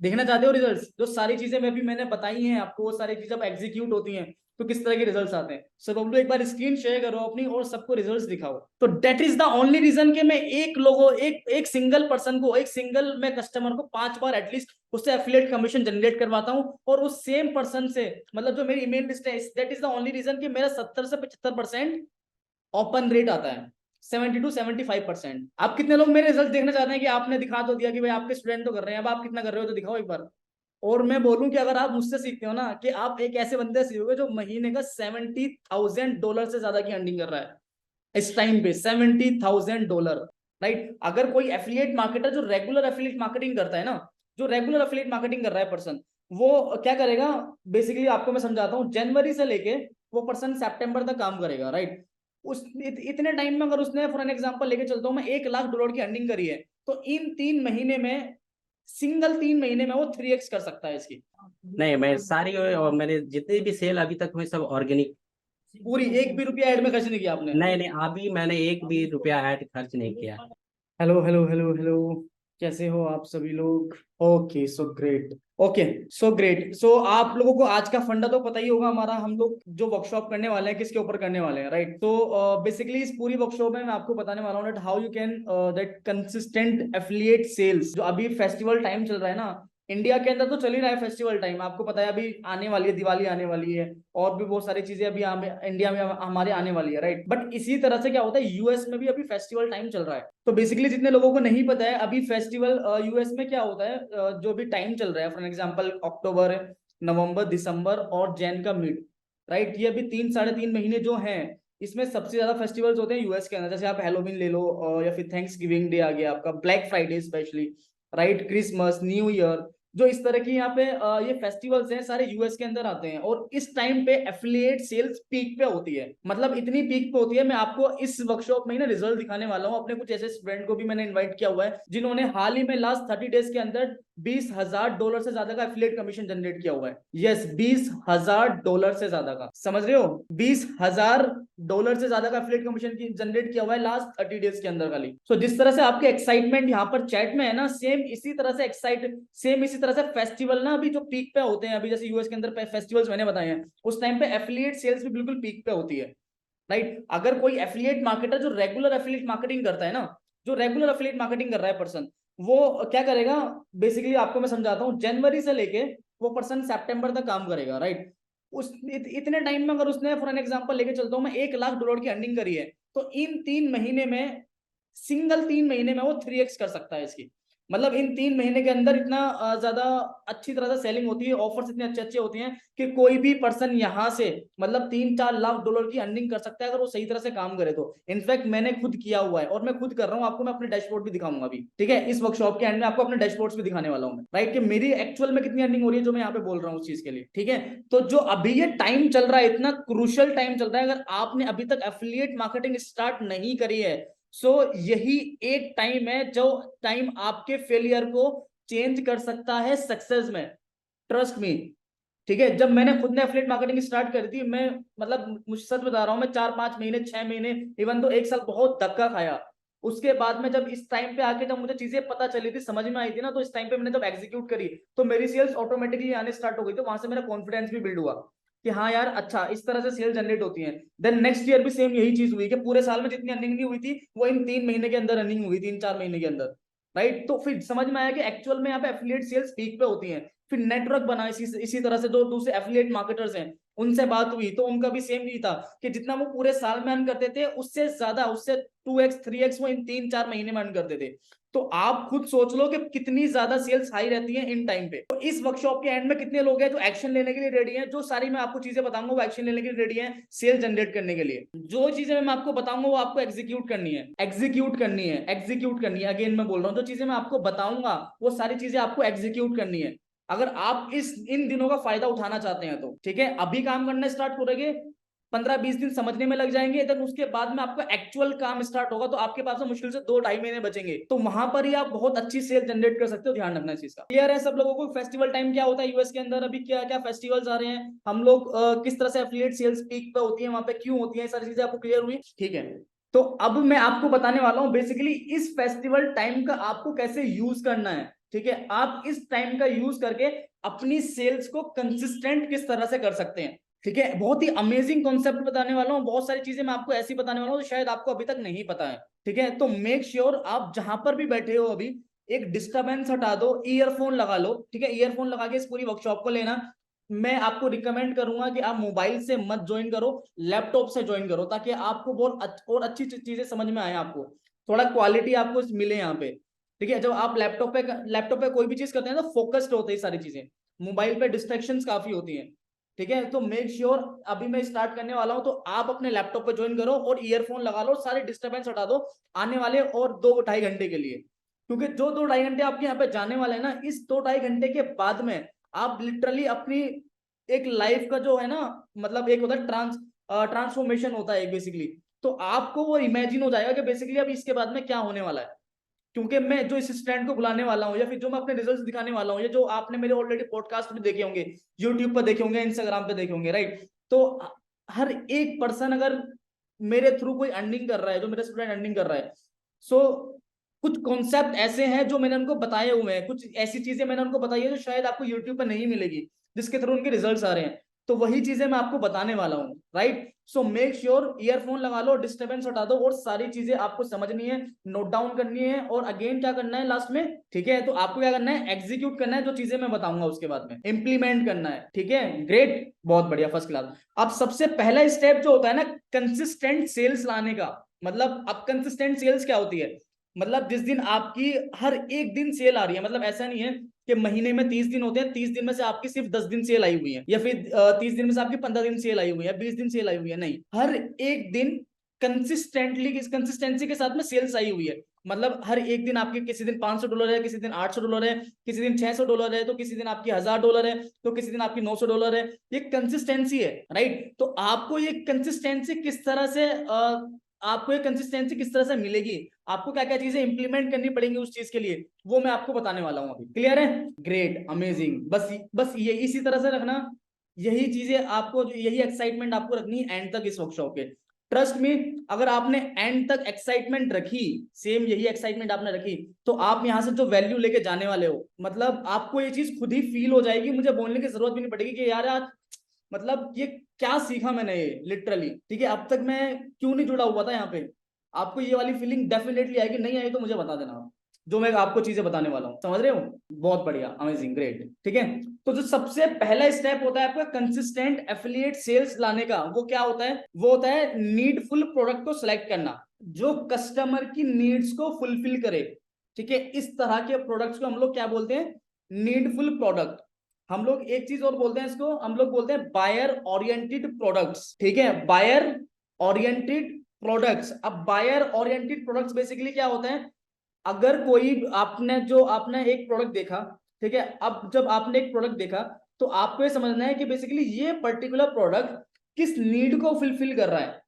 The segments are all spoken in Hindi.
देखना चाहते हो रिजल्ट्स? जो सारी चीजें मैं भी मैंने बताई हैं आपको, वो सारी चीजें अब एग्जीक्यूट होती हैं तो किस तरह के रिजल्ट्स आते हैं। सो बबलू एक बार स्क्रीन शेयर करो अपनी और सबको रिजल्ट्स दिखाओ। तो that is the only reason कि मैं एक सिंगल पर्सन को, एक सिंगल मैं कस्टमर को 5 बार एटलीस्ट उससे एफिलिएट कमीशन जनरेट करवाता हूं, और उस सेम पर्सन से, मतलब जो मेरी ईमेल लिस्ट है, that is the only reason कि मेरा 70 से 75% ओपन रेट आता है, 70 to 75%। आप कितने लोग मेरे रिजल्ट देखना चाहते हैं कि आपने दिखा तो दिया कि भाई आपके स्टूडेंट तो कर रहे हैं, अब आप कितना कर रहे हो तो दिखाओ एक बार। और मैं बोलूं कि अगर आप मुझसे सीखते हो ना, कि आप एक ऐसे बंदे से सीखोगे जो महीने का $70,000 से ज्यादा की अर्निंग कर रहा है इस टाइम पे, $70,000। राइट? अगर कोई एफिलिएट मार्केटर जो रेगुलर एफिलिएट मार्केटिंग करता है ना, जो रेगुलर एफिलिएट मार्केटिंग कर रहा है पर्सन, वो क्या करेगा? बेसिकली आपको मैं समझाता हूँ, जनवरी से लेके वो पर्सन सितंबर तक काम करेगा। राइट? इतने टाइम में अगर उसने फॉर एन एग्जांपल लेके चलता हूँ मैं, $1 लाख की अर्निंग करी है, तो इन 3 महीने में, सिंगल 3 महीने में वो 3x कर सकता है इसकी। नहीं, मैं सारी और मैंने जितनी भी सेल अभी तक हुई सब ऑर्गेनिक। पूरी एक भी रुपया ऐड में खर्च नहीं किया आपने? नहीं नहीं, अभी मैंने एक भी रुपया ऐड खर्च नहीं किया। हेलो हेलो हेलो हेलो, कैसे हो आप सभी लोग? Okay so great. Okay so great. So आप लोगों को आज का फंडा तो पता ही होगा हमारा, हम लोग जो वर्कशॉप करने वाले हैं किसके ऊपर करने वाले हैं। राइट? तो बेसिकली इस पूरी वर्कशॉप में मैं आपको बताने वाला हूँ that how you can that consistent affiliate sales. जो अभी फेस्टिवल टाइम चल रहा है ना, इंडिया के अंदर तो चल ही रहा है फेस्टिवल टाइम, आपको पता है अभी आने वाली है, दिवाली आने वाली है, और भी बहुत सारी चीजें अभी इंडिया में हमारे आने वाली है। राइट? बट इसी तरह से क्या होता है, यूएस में भी अभी फेस्टिवल टाइम चल रहा है। तो बेसिकली जितने लोगों को नहीं पता है, अभी फेस्टिवल यूएस में क्या होता है, जो भी टाइम चल रहा है, फॉर एग्जांपल अक्टूबर, नवंबर, दिसंबर और जैन का मिड। राइट? ये अभी 3 साढ़े 3 महीने जो हैं, इसमें सबसे ज्यादा फेस्टिवल्स होते हैं यूएस के अंदर। जैसे आप हेलोवीन ले लो, या फिर थैंक्स गिविंग डे आ गया आपका, black Friday specially, right, Christmas, new year, जो इस तरह की यहाँ पे ये फेस्टिवल्स हैं सारे यूएस के अंदर आते हैं। और इस टाइम पे एफिलिएट सेल्स पीक पे होती है, मतलब इतनी पीक पे होती है। मैं आपको इस वर्कशॉप में ना रिजल्ट दिखाने वाला हूँ। अपने कुछ ऐसे स्टूडेंट को भी मैंने इन्वाइट किया हुआ है जिन्होंने हाल ही में लास्ट 30 डेज के अंदर $20,000 से ज्यादा का एफिलिएट कमीशन जनरेट किया हुआ है। यस, $20,000 से ज्यादा का, समझ रहे हो? $20,000 से ज्यादा का एफिलिएट कमीशन जनरेट किया हुआ है लास्ट 30 डेज के अंदर खाली। सो जिस तरह से आपके एक्साइटमेंट यहाँ पर चैट में है ना, सेम इसी तरह से फेस्टिवल ना अभी जो पीक पे होते हैं, अभी जैसे यूएस के अंदर फेस्टिवल्स मैंने बताए हैं, उस टाइम पे एफिलिएट सेल्स भी बिल्कुल पीक पे होती है। राइट? अगर कोई एफिलिएट मार्केटर जो रेगुलर एफिलिएट मार्केटिंग करता है ना, जो रेगुलर एफिलिएट मार्केटिंग कर रहा है पर्सन, वो क्या करेगा? बेसिकली आपको मैं समझाता हूँ, जनवरी से लेके वो पर्सन सितंबर तक काम करेगा। राइट? इतने टाइम में अगर उसने फॉर एन एग्जांपल लेके चलता हूँ मैं, $1 लाख की अर्निंग करी है, तो इन 3 महीने में, सिंगल 3 महीने में वो 3x कर सकता है इसकी। मतलब इन 3 महीने के अंदर इतना ज्यादा अच्छी तरह से सेलिंग होती है, ऑफर्स इतने अच्छे अच्छे होती हैं कि कोई भी पर्सन यहाँ से मतलब $3-4 लाख की अर्निंग कर सकता है अगर वो सही तरह से काम करे तो। इनफैक्ट मैंने खुद किया हुआ है और मैं खुद कर रहा हूँ। आपको मैं अपने डैशबोर्ड भी दिखाऊंगा अभी, ठीक है? इस वर्कशॉप के एंड में आपको अपने डैशबोर्ड्स भी दिखाने वाला हूँ मैं, राइट, कि मेरी एक्चुअल में कितनी अर्निंग हो रही है, जो मैं यहाँ पे बोल रहा हूँ उस चीज के लिए। ठीक है? तो जो अभी ये टाइम चल रहा है, इतना क्रूशियल टाइम चल रहा है, अगर आपने अभी तक एफिलिएट मार्केटिंग स्टार्ट नहीं करी है, सो यही एक टाइम है जो टाइम आपके फेलियर को चेंज कर सकता है सक्सेस में। Trust me. ठीक है? जब मैंने खुद ने एफिलिएट मार्केटिंग स्टार्ट करी थी, मैं मतलब मुझे सच बता रहा हूं, मैं 4-5 महीने, 6 महीने, इवन तो 1 साल बहुत धक्का खाया। उसके बाद में जब इस टाइम पे आके जब मुझे चीजें पता चली थी, समझ में आई थी ना, तो इस टाइम पे मैंने जब एग्जीक्यूट करी, तो मेरी सेल्स ऑटोमेटिकली आने स्टार्ट हो गई। तो वहां से मेरा कॉन्फिडेंस भी बिल्ड हुआ कि हाँ यार, अच्छा इस तरह से सेल जनरेट होती है। देन नेक्स्ट ईयर भी सेम यही चीज हुई कि पूरे साल में जितनी अर्निंग नहीं हुई थी, वो इन 3 महीने के अंदर अर्निंग हुई, 3-4 महीने के अंदर। राइट? तो फिर समझ में आया कि एक्चुअल में यहाँ पे एफिलिएट सेल्स पीक पे होती हैं। फिर नेटवर्क बना इसी तरह से, जो दूसरे एफिलिएट मार्केटर्स हैं उनसे बात हुई, तो उनका भी सेम ही था कि जितना वो पूरे साल में अर्न करते थे, उससे ज्यादा, उससे 2x 3x वो इन 3-4 महीने में अर्न करते थे। तो आप खुद सोच लो कि कितनी ज्यादा सेल्स हाई रहती है इन टाइम पे। तो इस वर्कशॉप के एंड में कितने लोग हैं जो एक्शन लेने के लिए रेडी हैं? जो सारी मैं आपको चीजें बताऊंगा वो एक्शन लेने के लिए रेडी हैं, सेल जनरेट करने के लिए। जो चीजें मैं आपको बताऊंगा वो आपको एग्जीक्यूट करनी है, एग्जीक्यूट करनी है, एग्जीक्यूट करनी है। अगेन मैं बोल रहा हूँ, जो चीजें मैं आपको बताऊंगा वो सारी चीजें आपको एग्जीक्यूट करनी है, अगर आप इन दिनों का फायदा उठाना चाहते हैं तो। ठीक है? अभी काम करना स्टार्ट करोगे, 15-20 दिन समझने में लग जाएंगे, देन उसके बाद में आपका एक्चुअल काम स्टार्ट होगा, तो आपके पास मुश्किल से 2-2.5 महीने बचेंगे, तो वहां पर ही आप बहुत अच्छी सेल जनरेट कर सकते हो। ध्यान रखना इस चीज का। क्लियर है सब लोगों को? फेस्टिवल टाइम क्या होता है यूएस के अंदर, अभी क्या क्या फेस्टिवल्स आ रहे हैं, हम लोग किस तरह से एफिलिएट सेल्स पीक पे होती है, वहां पे क्यों होती है, सारी चीजें आपको क्लियर हुई? ठीक है? तो अब मैं आपको बताने वाला हूं बेसिकली इस फेस्टिवल टाइम का आपको कैसे यूज करना है। ठीक है, आप इस टाइम का यूज करके अपनी सेल्स को कंसिस्टेंट किस तरह से कर सकते हैं। ठीक है, बहुत ही अमेजिंग कॉन्सेप्ट बताने वाला हूँ, बहुत सारी चीजें मैं आपको ऐसी बताने वाला हूँ तो शायद आपको अभी तक नहीं पता है। ठीक है, तो मेक श्योर आप जहां पर भी बैठे हो अभी एक डिस्टरबेंस हटा दो, ईयरफोन लगा लो। ठीक है, ईयरफोन लगा के इस पूरी वर्कशॉप को लेना। मैं आपको रिकमेंड करूंगा कि आप मोबाइल से मत ज्वाइन करो, लैपटॉप से ज्वाइन करो, ताकि आपको बहुत और अच्छी चीजें समझ में आए, आपको थोड़ा क्वालिटी आपको मिले यहाँ पे। ठीक है, जब आप लैपटॉप पे कोई भी चीज करते हैं तो फोकस्ड होते हैं सारी चीजें, मोबाइल पे डिस्ट्रैक्शंस काफी होती हैं। ठीक है, तो मेक श्योर अभी मैं स्टार्ट करने वाला हूं तो आप अपने लैपटॉप पे ज्वाइन करो और ईयरफोन लगा लो, सारे डिस्टर्बेंस हटा दो आने वाले और 2-2.5 घंटे के लिए। क्योंकि जो 2-2.5 घंटे आपके यहाँ पे जाने वाले हैं ना, इस 2-2.5 घंटे के बाद में आप लिटरली अपनी एक लाइफ का जो है ना, मतलब एक होता है ट्रांसफॉर्मेशन होता है बेसिकली। तो आपको वो इमेजिन हो जाएगा कि बेसिकली अब इसके बाद में क्या होने वाला है। क्योंकि मैं जो इस स्टैंड को बुलाने वाला हूँ या फिर जो मैं अपने रिजल्ट्स दिखाने वाला हूँ, या जो आपने मेरे ऑलरेडी पॉडकास्ट भी देखे होंगे, यूट्यूब पर देखे होंगे, इंस्टाग्राम पे देखे होंगे, राइट। तो हर एक पर्सन अगर मेरे थ्रू कोई अर्निंग कर रहा है, जो मेरा स्टूडेंट अर्निंग कर रहा है, सो कुछ कॉन्सेप्ट ऐसे हैं जो मैंने उनको बताए हुए हैं, कुछ ऐसी चीजें मैंने उनको बताई है जो शायद आपको यूट्यूब पर नहीं मिलेगी, जिसके थ्रू उनके रिजल्ट्स आ रहे हैं। तो वही चीजें मैं आपको बताने वाला हूँ, right. So make sure earphone लगा लो, डिस्टर्बेंस हटा दो और सारी चीजें आपको समझनी है, नोट डाउन करनी है, और अगेन क्या करना है लास्ट में, ठीक है, तो आपको क्या करना है, एग्जीक्यूट करना है जो चीजें मैं बताऊंगा, उसके बाद में इंप्लीमेंट करना है। ठीक है, ग्रेट, बहुत बढ़िया, फर्स्ट क्लास। अब सबसे पहला स्टेप जो होता है ना कंसिस्टेंट सेल्स लाने का, मतलब अब कंसिस्टेंट सेल्स क्या होती है, मतलब जिस दिन आपकी हर एक दिन सेल आ रही है, मतलब ऐसा नहीं है कि महीने में 30 दिन होते हैं, 30 दिन में से आपकी सिर्फ 10 दिन सेल आई हुई है, या फिर 30 दिन में से आपकी 15 दिन सेल आई हुई है, 20 दिन सेल आई हुई है, नहीं, हर एक दिन कंसिस्टेंसी के साथ में सेल्स आई हुई है। मतलब हर एक दिन आपके किसी दिन $500 है, किसी दिन $800 है, किसी दिन $600 है, तो किसी दिन आपकी $1000 है, तो किसी दिन आपकी $900 है। ये कंसिस्टेंसी है, राइट। तो आपको ये कंसिस्टेंसी किस तरह से आपको ये कंसिस्टेंसी किस तरह से मिलेगी, आपको क्या क्या चीजें इंप्लीमेंट करनी पड़ेंगी उस चीज के लिए, वो मैं आपको बताने वाला हूं अभी। क्लियर है, ग्रेट, अमेजिंग। बस ये इसी तरह से रखना, यही चीजें आपको, यही एक्साइटमेंट आपको रखनी है एंड तक इस वर्कशॉप के। ट्रस्ट मी, अगर आपने एंड तक एक्साइटमेंट रखी, सेम यही एक्साइटमेंट आपने रखी, तो आप यहाँ से जो वैल्यू लेके जाने वाले हो, मतलब आपको ये चीज खुद ही फील हो जाएगी, मुझे बोलने की जरूरत भी नहीं पड़ेगी कि यार आज मतलब ये क्या सीखा मैंने, ये लिटरली। ठीक है, अब तक मैं क्यों नहीं जुड़ा हुआ था यहाँ पे, आपको ये वाली फीलिंग डेफिनेटली आएगी, नहीं आई तो मुझे बता देना, जो मैं आपको चीजें बताने वाला हूँ, समझ रहे हो। बहुत बढ़िया, अमेजिंग, ग्रेट। ठीक है, तो जो सबसे पहला स्टेप होता है आपका कंसिस्टेंट एफिलिएट सेल्स लाने का, वो क्या होता है, वो होता है नीडफुल प्रोडक्ट को सिलेक्ट करना, जो कस्टमर की नीड्स को फुलफिल करे। ठीक है, इस तरह के प्रोडक्ट्स को हम लोग क्या बोलते हैं, नीडफुल प्रोडक्ट। हम लोग एक चीज और बोलते हैं इसको, हम लोग बोलते हैं बायर ओरिएंटेड प्रोडक्ट्स। ठीक है, बायर ओरिएंटेड प्रोडक्ट्स। अब बायर ओरिएंटेड प्रोडक्ट्स बेसिकली क्या होते हैं, अगर कोई आपने एक प्रोडक्ट देखा, ठीक है, अब जब आपने एक प्रोडक्ट देखा तो आपको ये समझना है कि बेसिकली ये पर्टिकुलर प्रोडक्ट किस नीड को फुलफिल कर रहा है,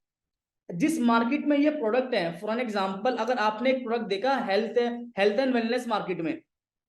जिस मार्केट में ये प्रोडक्ट है। फॉर एन एग्जांपल, अगर आपने एक प्रोडक्ट देखा हेल्थ एंड वेलनेस मार्केट में,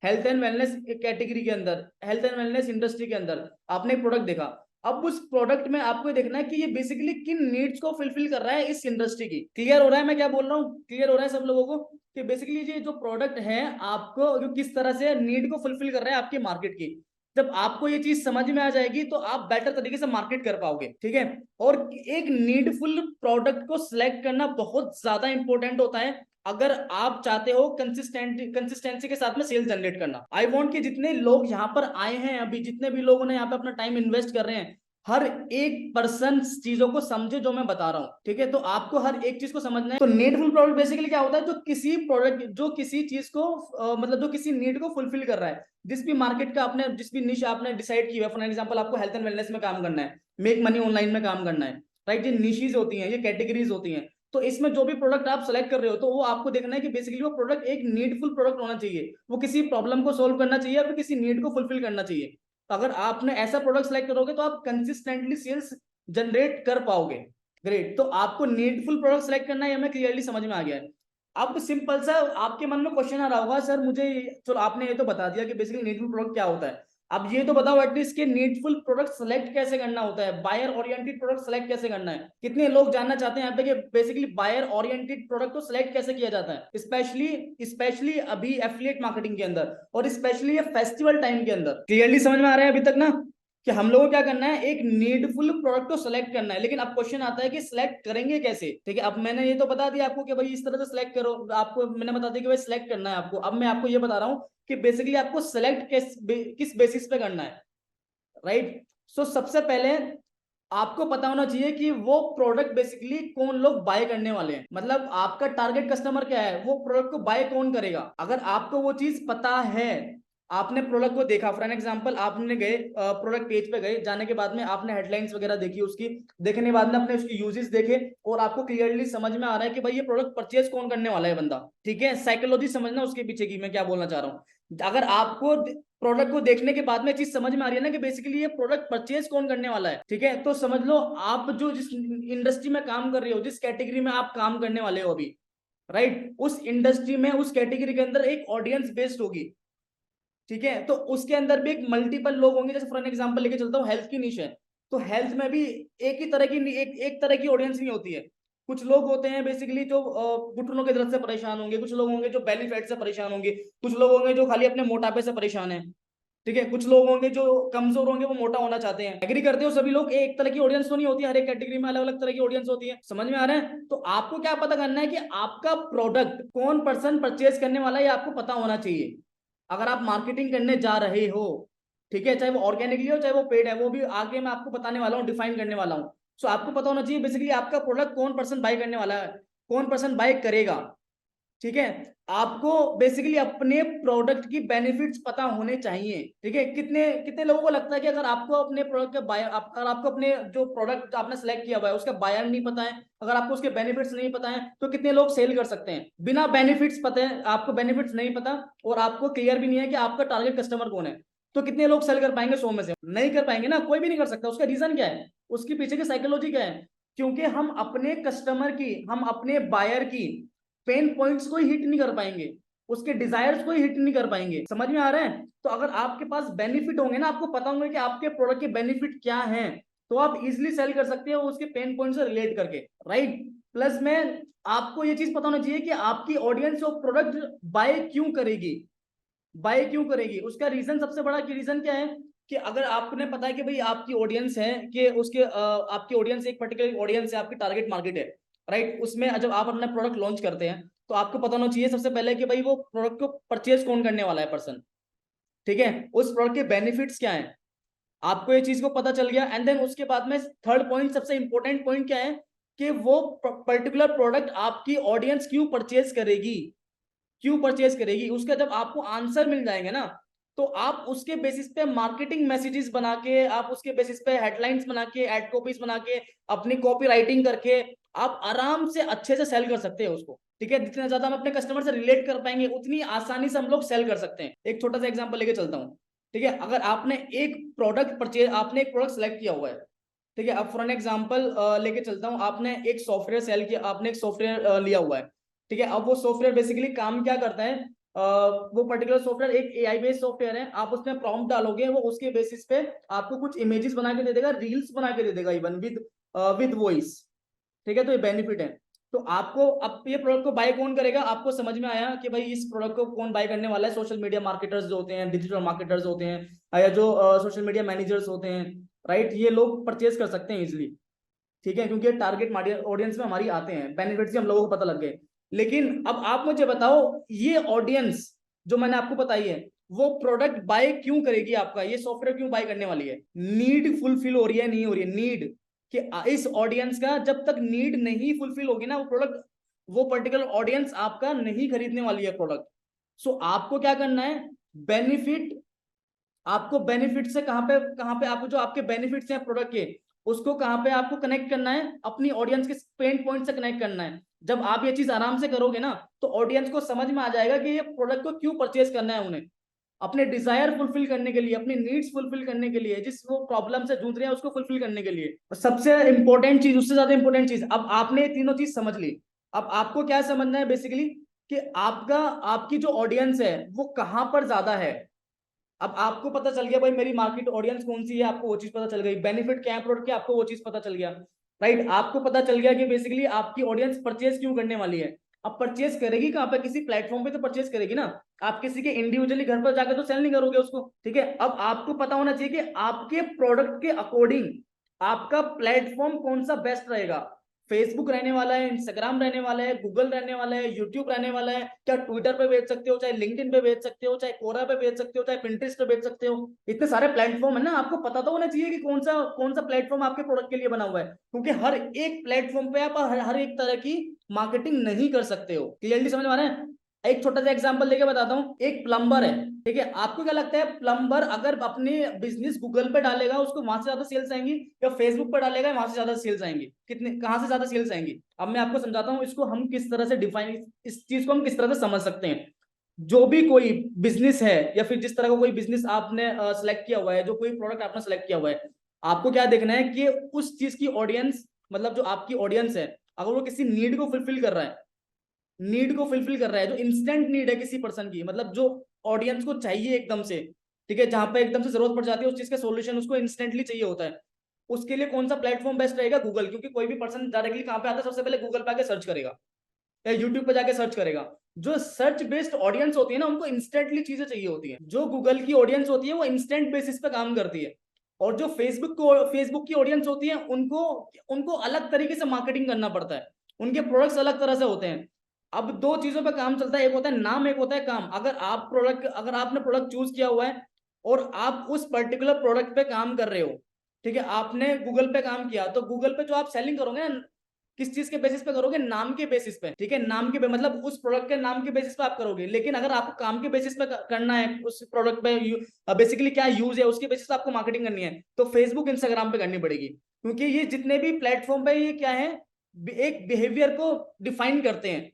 हेल्थ एंड वेलनेस कैटेगरी के अंदर, हेल्थ एंड वेलनेस इंडस्ट्री के अंदर आपने एक प्रोडक्ट देखा, अब उस प्रोडक्ट में आपको देखना है कि ये बेसिकली किन नीड्स को फुलफिल कर रहा है इस इंडस्ट्री की। क्लियर हो रहा है मैं क्या बोल रहा हूँ, क्लियर हो रहा है सब लोगों को कि बेसिकली ये जो प्रोडक्ट है आपको जो किस तरह से नीड को फुलफिल कर रहा है आपकी मार्केट की। जब आपको ये चीज समझ में आ जाएगी तो आप बेटर तरीके से मार्केट कर पाओगे। ठीक है, और एक नीडफुल प्रोडक्ट को सिलेक्ट करना बहुत ज्यादा इंपॉर्टेंट होता है अगर आप चाहते हो कंसिस्टेंसी के साथ में सेल्स जनरेट करना। आई वांट कि जितने लोग यहाँ पर आए हैं अभी, जितने भी लोगों ने यहाँ पे अपना टाइम इन्वेस्ट कर रहे हैं, हर एक पर्सन चीजों को समझे जो मैं बता रहा हूँ। ठीक है, तो आपको हर एक चीज को समझना है। तो नीडफुल प्रोडक्ट बेसिकली क्या होता है, जो किसी चीज को मतलब जो किसी नीड को फुलफिल कर रहा है, जिस भी मार्केट का आपने, जिस भी निश आपने डिसाइड किया है। फॉर एग्जांपल, आपको हेल्थ एंड वेलनेस में काम करना है, मेक मनी ऑनलाइन में काम करना है, राइट। ये निशेस होती हैं, ये कैटेगरीज होती हैं। तो इसमें जो भी प्रोडक्ट आप सेलेक्ट कर रहे हो, तो वो आपको देखना है कि बेसिकली वो प्रोडक्ट एक नीडफुल प्रोडक्ट होना चाहिए, वो किसी प्रॉब्लम को सोल्व करना चाहिए, और किसी नीड को फुलफिल करना चाहिए। तो अगर आपने ऐसा प्रोडक्ट सेलेक्ट करोगे तो आप कंसिस्टेंटली सेल्स जनरेट कर पाओगे। ग्रेट, तो आपको नीडफुल प्रोडक्ट सेलेक्ट करना है, हमें क्लियरली समझ में आ गया है। अब सिंपल सा आपके मन में क्वेश्चन आ रहा होगा, सर मुझे, चलो आपने ये तो बता दिया कि बेसिकली नीडफुल प्रोडक्ट क्या होता है, अब ये तो बताओ एटलीस्ट कि नीडफुल प्रोडक्ट सेलेक्ट कैसे करना होता है, बायर ओरिएंटेड प्रोडक्ट सेलेक्ट कैसे करना है। कितने लोग जानना चाहते हैं यहाँ पे कि बेसिकली बायर ओरिएंटेड प्रोडक्ट को सिलेक्ट कैसे किया जाता है, स्पेशली स्पेशली अभी एफिलिएट मार्केटिंग के अंदर, और स्पेशली ये फेस्टिवल टाइम के अंदर। क्लियरली समझ में आ रहा है अभी तक ना कि हम लोगों को क्या करना है, एक नीडफुल प्रोडक्ट को सिलेक्ट करना है। लेकिन अब क्वेश्चन आता है कि सिलेक्ट करेंगे कैसे। ठीक है, अब मैंने ये तो बता दिया आपको कि भाई इस तरह से सिलेक्ट करो, आपको मैंने बता दिया कि भाई सिलेक्ट करना है आपको। अब मैं आपको ये बता रहा हूँ कि बेसिकली आपको सिलेक्ट किस बेसिस पे करना है, राइट। सो सबसे पहले आपको पता होना चाहिए कि वो प्रोडक्ट बेसिकली कौन लोग बाय करने वाले हैं, मतलब आपका टारगेट कस्टमर क्या है, वो प्रोडक्ट को बाय कौन करेगा। अगर आपको वो चीज पता है, आपने प्रोडक्ट को देखा, फॉर एन एग्जांपल आपने गए प्रोडक्ट पेज पे गए, जाने के बाद में आपने हेडलाइंस वगैरह देखी, उसकी देखने के बाद में आपने उसकी यूजेस देखे, और आपको क्लियरली समझ में आ रहा है कि भाई ये प्रोडक्ट परचेज कौन करने वाला है बंदा। ठीक है, साइकोलॉजी समझना उसके पीछे की मैं क्या बोलना चाह रहा हूँ। अगर आपको प्रोडक्ट को देखने के बाद में चीज समझ में आ रही है ना कि बेसिकली ये प्रोडक्ट परचेज कौन करने वाला है, ठीक है, तो समझ लो आप जो जिस इंडस्ट्री में काम कर रहे हो, जिस कैटेगरी में आप काम करने वाले हो अभी, राइट, उस इंडस्ट्री में उस कैटेगरी के अंदर एक ऑडियंस बेस्ड होगी। ठीक है, तो उसके अंदर भी एक मल्टीपल लोग होंगे। जैसे फॉर एन एग्जांपल लेके चलता हूँ, हेल्थ की निश है, तो हेल्थ में भी एक ही तरह की एक तरह की ऑडियंस नहीं होती है। कुछ लोग होते हैं बेसिकली जो घुटनों के दर्द से परेशान होंगे, कुछ लोग होंगे जो बेली फैट से परेशान होंगे, कुछ लोग होंगे जो खाली अपने मोटापे से परेशान है। ठीक है, कुछ लोग होंगे जो कमजोर होंगे, वो मोटा होना चाहते हैं। एग्री करते हो सभी लोग, एक तरह की ऑडियंस तो नहीं होती, हर एक कैटेगरी में अलग अलग तरह की ऑडियंस होती है। समझ में आ रहा है। तो आपको क्या पता करना है कि आपका प्रोडक्ट कौन पर्सन परचेज करने वाला है, ये आपको पता होना चाहिए अगर आप मार्केटिंग करने जा रहे हो। ठीक है, चाहे वो ऑर्गेनिकली हो चाहे वो पेड है, वो भी आगे मैं आपको बताने वाला हूँ, डिफाइन करने वाला हूँ। सो आपको पता होना चाहिए बेसिकली आपका प्रोडक्ट कौन पर्सन बाय करने वाला है, कौन पर्सन बाय करेगा। ठीक है, आपको बेसिकली अपने प्रोडक्ट की बेनिफिट्स पता होने चाहिए। ठीक है, कितने कितने लोगों को लगता है कि अगर आपको अपने प्रोडक्ट के बायर, अगर आपको अपने जो प्रोडक्ट आपने सेलेक्ट किया हुआ है उसका बायर नहीं पता है, अगर आपको उसके बेनिफिट्स नहीं पता है, तो कितने लोग सेल कर सकते हैं बिना बेनिफिट्स पता है, आपको बेनिफिट्स नहीं पता और आपको क्लियर भी नहीं है कि आपका टारगेट कस्टमर कौन है, तो कितने लोग सेल कर पाएंगे 100 में से? नहीं कर पाएंगे ना, कोई भी नहीं कर सकता। उसका रीजन क्या है, उसके पीछे की साइकोलॉजी क्या है? क्योंकि हम अपने कस्टमर की, हम अपने बायर की पेन पॉइंट्स को हिट नहीं कर पाएंगे, उसके डिजायर्स को हिट नहीं कर पाएंगे। समझ में आ रहा है। तो अगर आपके पास बेनिफिट होंगे ना, आपको पता होंगे कि आपके प्रोडक्ट के बेनिफिट क्या हैं, तो आप इजिली सेल कर सकते हो उसके पेन पॉइंट से रिलेट करके, राइट। प्लस में आपको ये चीज पता होना चाहिए कि आपकी ऑडियंस वो प्रोडक्ट बाय क्यों करेगी, बाय क्यों करेगी। उसका रीजन सबसे बड़ा रीजन क्या है कि अगर आपने पता है कि भाई आपकी ऑडियंस है, कि उसके आपकी ऑडियंस एक पर्टिकुलर ऑडियंस है, आपकी टारगेट मार्केट है, राइट। उसमें जब आप अपना प्रोडक्ट लॉन्च करते हैं तो आपको पता होना चाहिए सबसे पहले कि भाई वो प्रोडक्ट को परचेज कौन करने वाला है पर्सन। ठीक है, उस प्रोडक्ट के बेनिफिट्स क्या है, आपको ये चीज को पता चल गया। एंड देन उसके बाद में थर्ड पॉइंट, सबसे इंपॉर्टेंट पॉइंट क्या है कि वो पर्टिकुलर प्रोडक्ट आपकी ऑडियंस क्यों परचेज करेगी, क्यों परचेज करेगी। उसका जब आपको आंसर मिल जाएंगे ना, तो आप उसके बेसिस पे मार्केटिंग मैसेजेस बना के, आप उसके बेसिस पे हेडलाइंस बना के, एड कॉपीज बना के, अपनी कॉपी राइटिंग करके आप आराम से अच्छे से सेल कर सकते हैं उसको। ठीक है, जितना ज्यादा हम अपने कस्टमर से रिलेट कर पाएंगे उतनी आसानी से हम लोग सेल कर सकते हैं। एक छोटा सा एग्जांपल लेके चलता हूँ। ठीक है, अगर आपने एक प्रोडक्ट परचेज, आपने एक प्रोडक्ट सेलेक्ट किया हुआ है, ठीक है, अब फॉर एन एग्जांपल लेके चलता हूँ, आपने एक सॉफ्टवेयर सेल किया, आपने एक सॉफ्टवेयर लिया हुआ है। ठीक है, अब वो सॉफ्टवेयर बेसिकली काम क्या करता है, वो पर्टिकुलर सॉफ्टवेयर एक एआई बेस्ड सॉफ्टवेयर है। आप उसमें प्रॉम्प्ट डालोगे, वो उसके बेसिस पे आपको कुछ इमेजेस बना के दे देगा, रील्स बना के दे देगा, इवन विद वॉइस। ठीक है, तो ये बेनिफिट है। तो आपको अब ये प्रोडक्ट को बाय कौन करेगा, आपको समझ में आया कि भाई इस प्रोडक्ट को कौन बाय करने वाला है। सोशल मीडिया मार्केटर्स जो होते हैं, डिजिटल मार्केटर्स होते हैं, या जो सोशल मीडिया मैनेजर्स होते हैं, राइट, ये लोग परचेज कर सकते हैं इजिली। ठीक है, क्योंकि टारगेट ऑडियंस में हमारी आते हैं, बेनिफिट्स हम लोगों को पता लग गए। लेकिन अब आप मुझे बताओ, ये ऑडियंस जो मैंने आपको बताई है, वो प्रोडक्ट बाय क्यों करेगी, आपका ये सॉफ्टवेयर क्यों बाय करने वाली है? नीड फुलफिल हो रही है, नहीं हो रही है नीड, कि इस ऑडियंस का जब तक नीड नहीं फुलफिल होगी ना, वो प्रोडक्ट, वो पर्टिकुलर ऑडियंस आपका नहीं खरीदने वाली है प्रोडक्ट। सो आपको क्या करना है, बेनिफिट, आपको बेनिफिट से कहां पे आपको जो आपके बेनिफिट्स हैं प्रोडक्ट के, उसको कहां पे आपको कनेक्ट करना है, अपनी ऑडियंस के पेन पॉइंट से कनेक्ट करना है। जब आप ये चीज आराम से करोगे ना, तो ऑडियंस को समझ में आ जाएगा कि ये प्रोडक्ट को क्यों परचेज करना है उन्हें, अपने डिजायर फुलफिल करने के लिए, अपनी नीड्स फुलफिल करने के लिए, जिस वो प्रॉब्लम से जूझ रहे हैं उसको फुलफिल करने के लिए। और सबसे इंपॉर्टेंट चीज, उससे ज्यादा इंपॉर्टेंट चीज, अब आपने तीनों चीज समझ ली। अब आपको क्या समझना है बेसिकली, कि आपका, आपकी जो ऑडियंस है वो कहां पर ज्यादा है, अब आपको पता चल गया भाई मेरी मार्केट ऑडियंस कौन सी है, आपको वो चीज पता चल गई, बेनिफिट क्या है प्रोडक्ट के, आपको वो चीज पता चल गया, राइट। आपको पता चल गया कि बेसिकली आपकी ऑडियंस परचेज क्यों करने वाली है। अब परचेज करेगी कहाँ पे, किसी प्लेटफॉर्म पे तो परचेज करेगी ना। आप किसी के इंडिविजुअली घर पर जाकर तो सेल नहीं करोगे उसको, ठीक है। अब आपको पता होना चाहिए कि आपके प्रोडक्ट के अकॉर्डिंग आपका प्लेटफॉर्म कौन सा बेस्ट रहेगा। फेसबुक रहने वाला है, इंस्टाग्राम रहने वाला है, गूगल रहने वाला है, यूट्यूब रहने वाला है, क्या ट्विटर पे बेच सकते हो, चाहे लिंक्डइन पे बेच सकते हो, चाहे कोरा पे बेच सकते हो, चाहे पिंटरेस्ट पे बेच सकते हो। इतने सारे प्लेटफॉर्म है ना, आपको पता तो होना चाहिए कि कौन सा प्लेटफॉर्म आपके प्रोडक्ट के लिए बना हुआ है, क्योंकि हर एक प्लेटफॉर्म पे आप हर एक तरह की मार्केटिंग नहीं कर सकते हो। क्लियरली समझ में आ रहा है। एक छोटा सा एग्जांपल देके बताता हूँ। एक प्लम्बर है, ठीक है, आपको क्या लगता है प्लम्बर अगर अपने बिजनेस गूगल पे डालेगा उसको वहां से ज्यादा सेल्स आएंगी, या फेसबुक पे डालेगा वहां से ज्यादा सेल्स आएंगी, कितने कहां से ज्यादा सेल्स आएंगी। अब मैं आपको समझाता हूँ इसको हम किस तरह से डिफाइन, इस चीज को हम किस तरह से समझ सकते हैं। जो भी कोई बिजनेस है या फिर जिस तरह का कोई बिजनेस आपने सेलेक्ट किया हुआ है, जो कोई प्रोडक्ट आपने सेलेक्ट किया हुआ है, आपको क्या देखना है कि उस चीज की ऑडियंस, मतलब जो आपकी ऑडियंस है, अगर वो किसी नीड को फुलफिल कर रहा है, नीड को फुलफिल कर रहा है, जो इंस्टेंट नीड है किसी पर्सन की, मतलब जो ऑडियंस को चाहिए एकदम से, ठीक है, जहां पे एकदम से जरूरत पड़ जाती है उस चीज का सॉल्यूशन उसको इंस्टेंटली चाहिए होता है, उसके लिए कौन सा प्लेटफॉर्म बेस्ट रहेगा, गूगल। क्योंकि कोई भी पर्सन डायरेक्टली कहां पे आता है, सबसे पहले गूगल पे आके सर्च करेगा या यूट्यूब पे जाके सर्च करेगा। जो सर्च बेस्ड ऑडियंस होती है ना, उनको इंस्टेंटली चीजें चाहिए होती है। जो गूगल की ऑडियंस होती है वो इंस्टेंट बेसिस पे काम करती है, और जो फेसबुक की ऑडियंस होती है उनको उनको अलग तरीके से मार्केटिंग करना पड़ता है, उनके प्रोडक्ट्स अलग तरह से होते हैं। अब दो चीजों पे काम चलता है, एक होता है नाम, एक होता है काम। अगर आपने प्रोडक्ट चूज किया हुआ है और आप उस पर्टिकुलर प्रोडक्ट पे काम कर रहे हो, ठीक है, आपने गूगल पे काम किया, तो गूगल पे जो आप सेलिंग करोगे ना, किस चीज के बेसिस पे करोगे, नाम के बेसिस पे, ठीक है, नाम के मतलब उस प्रोडक्ट के नाम के बेसिस पे आप करोगे। लेकिन अगर आपको काम के बेसिस पे करना है, उस प्रोडक्ट पे बेसिकली क्या यूज है उसके बेसिस पे आपको मार्केटिंग करनी है, तो फेसबुक इंस्टाग्राम पे करनी पड़ेगी। क्योंकि ये जितने भी प्लेटफॉर्म पे ये क्या है, एक बिहेवियर को डिफाइन करते हैं।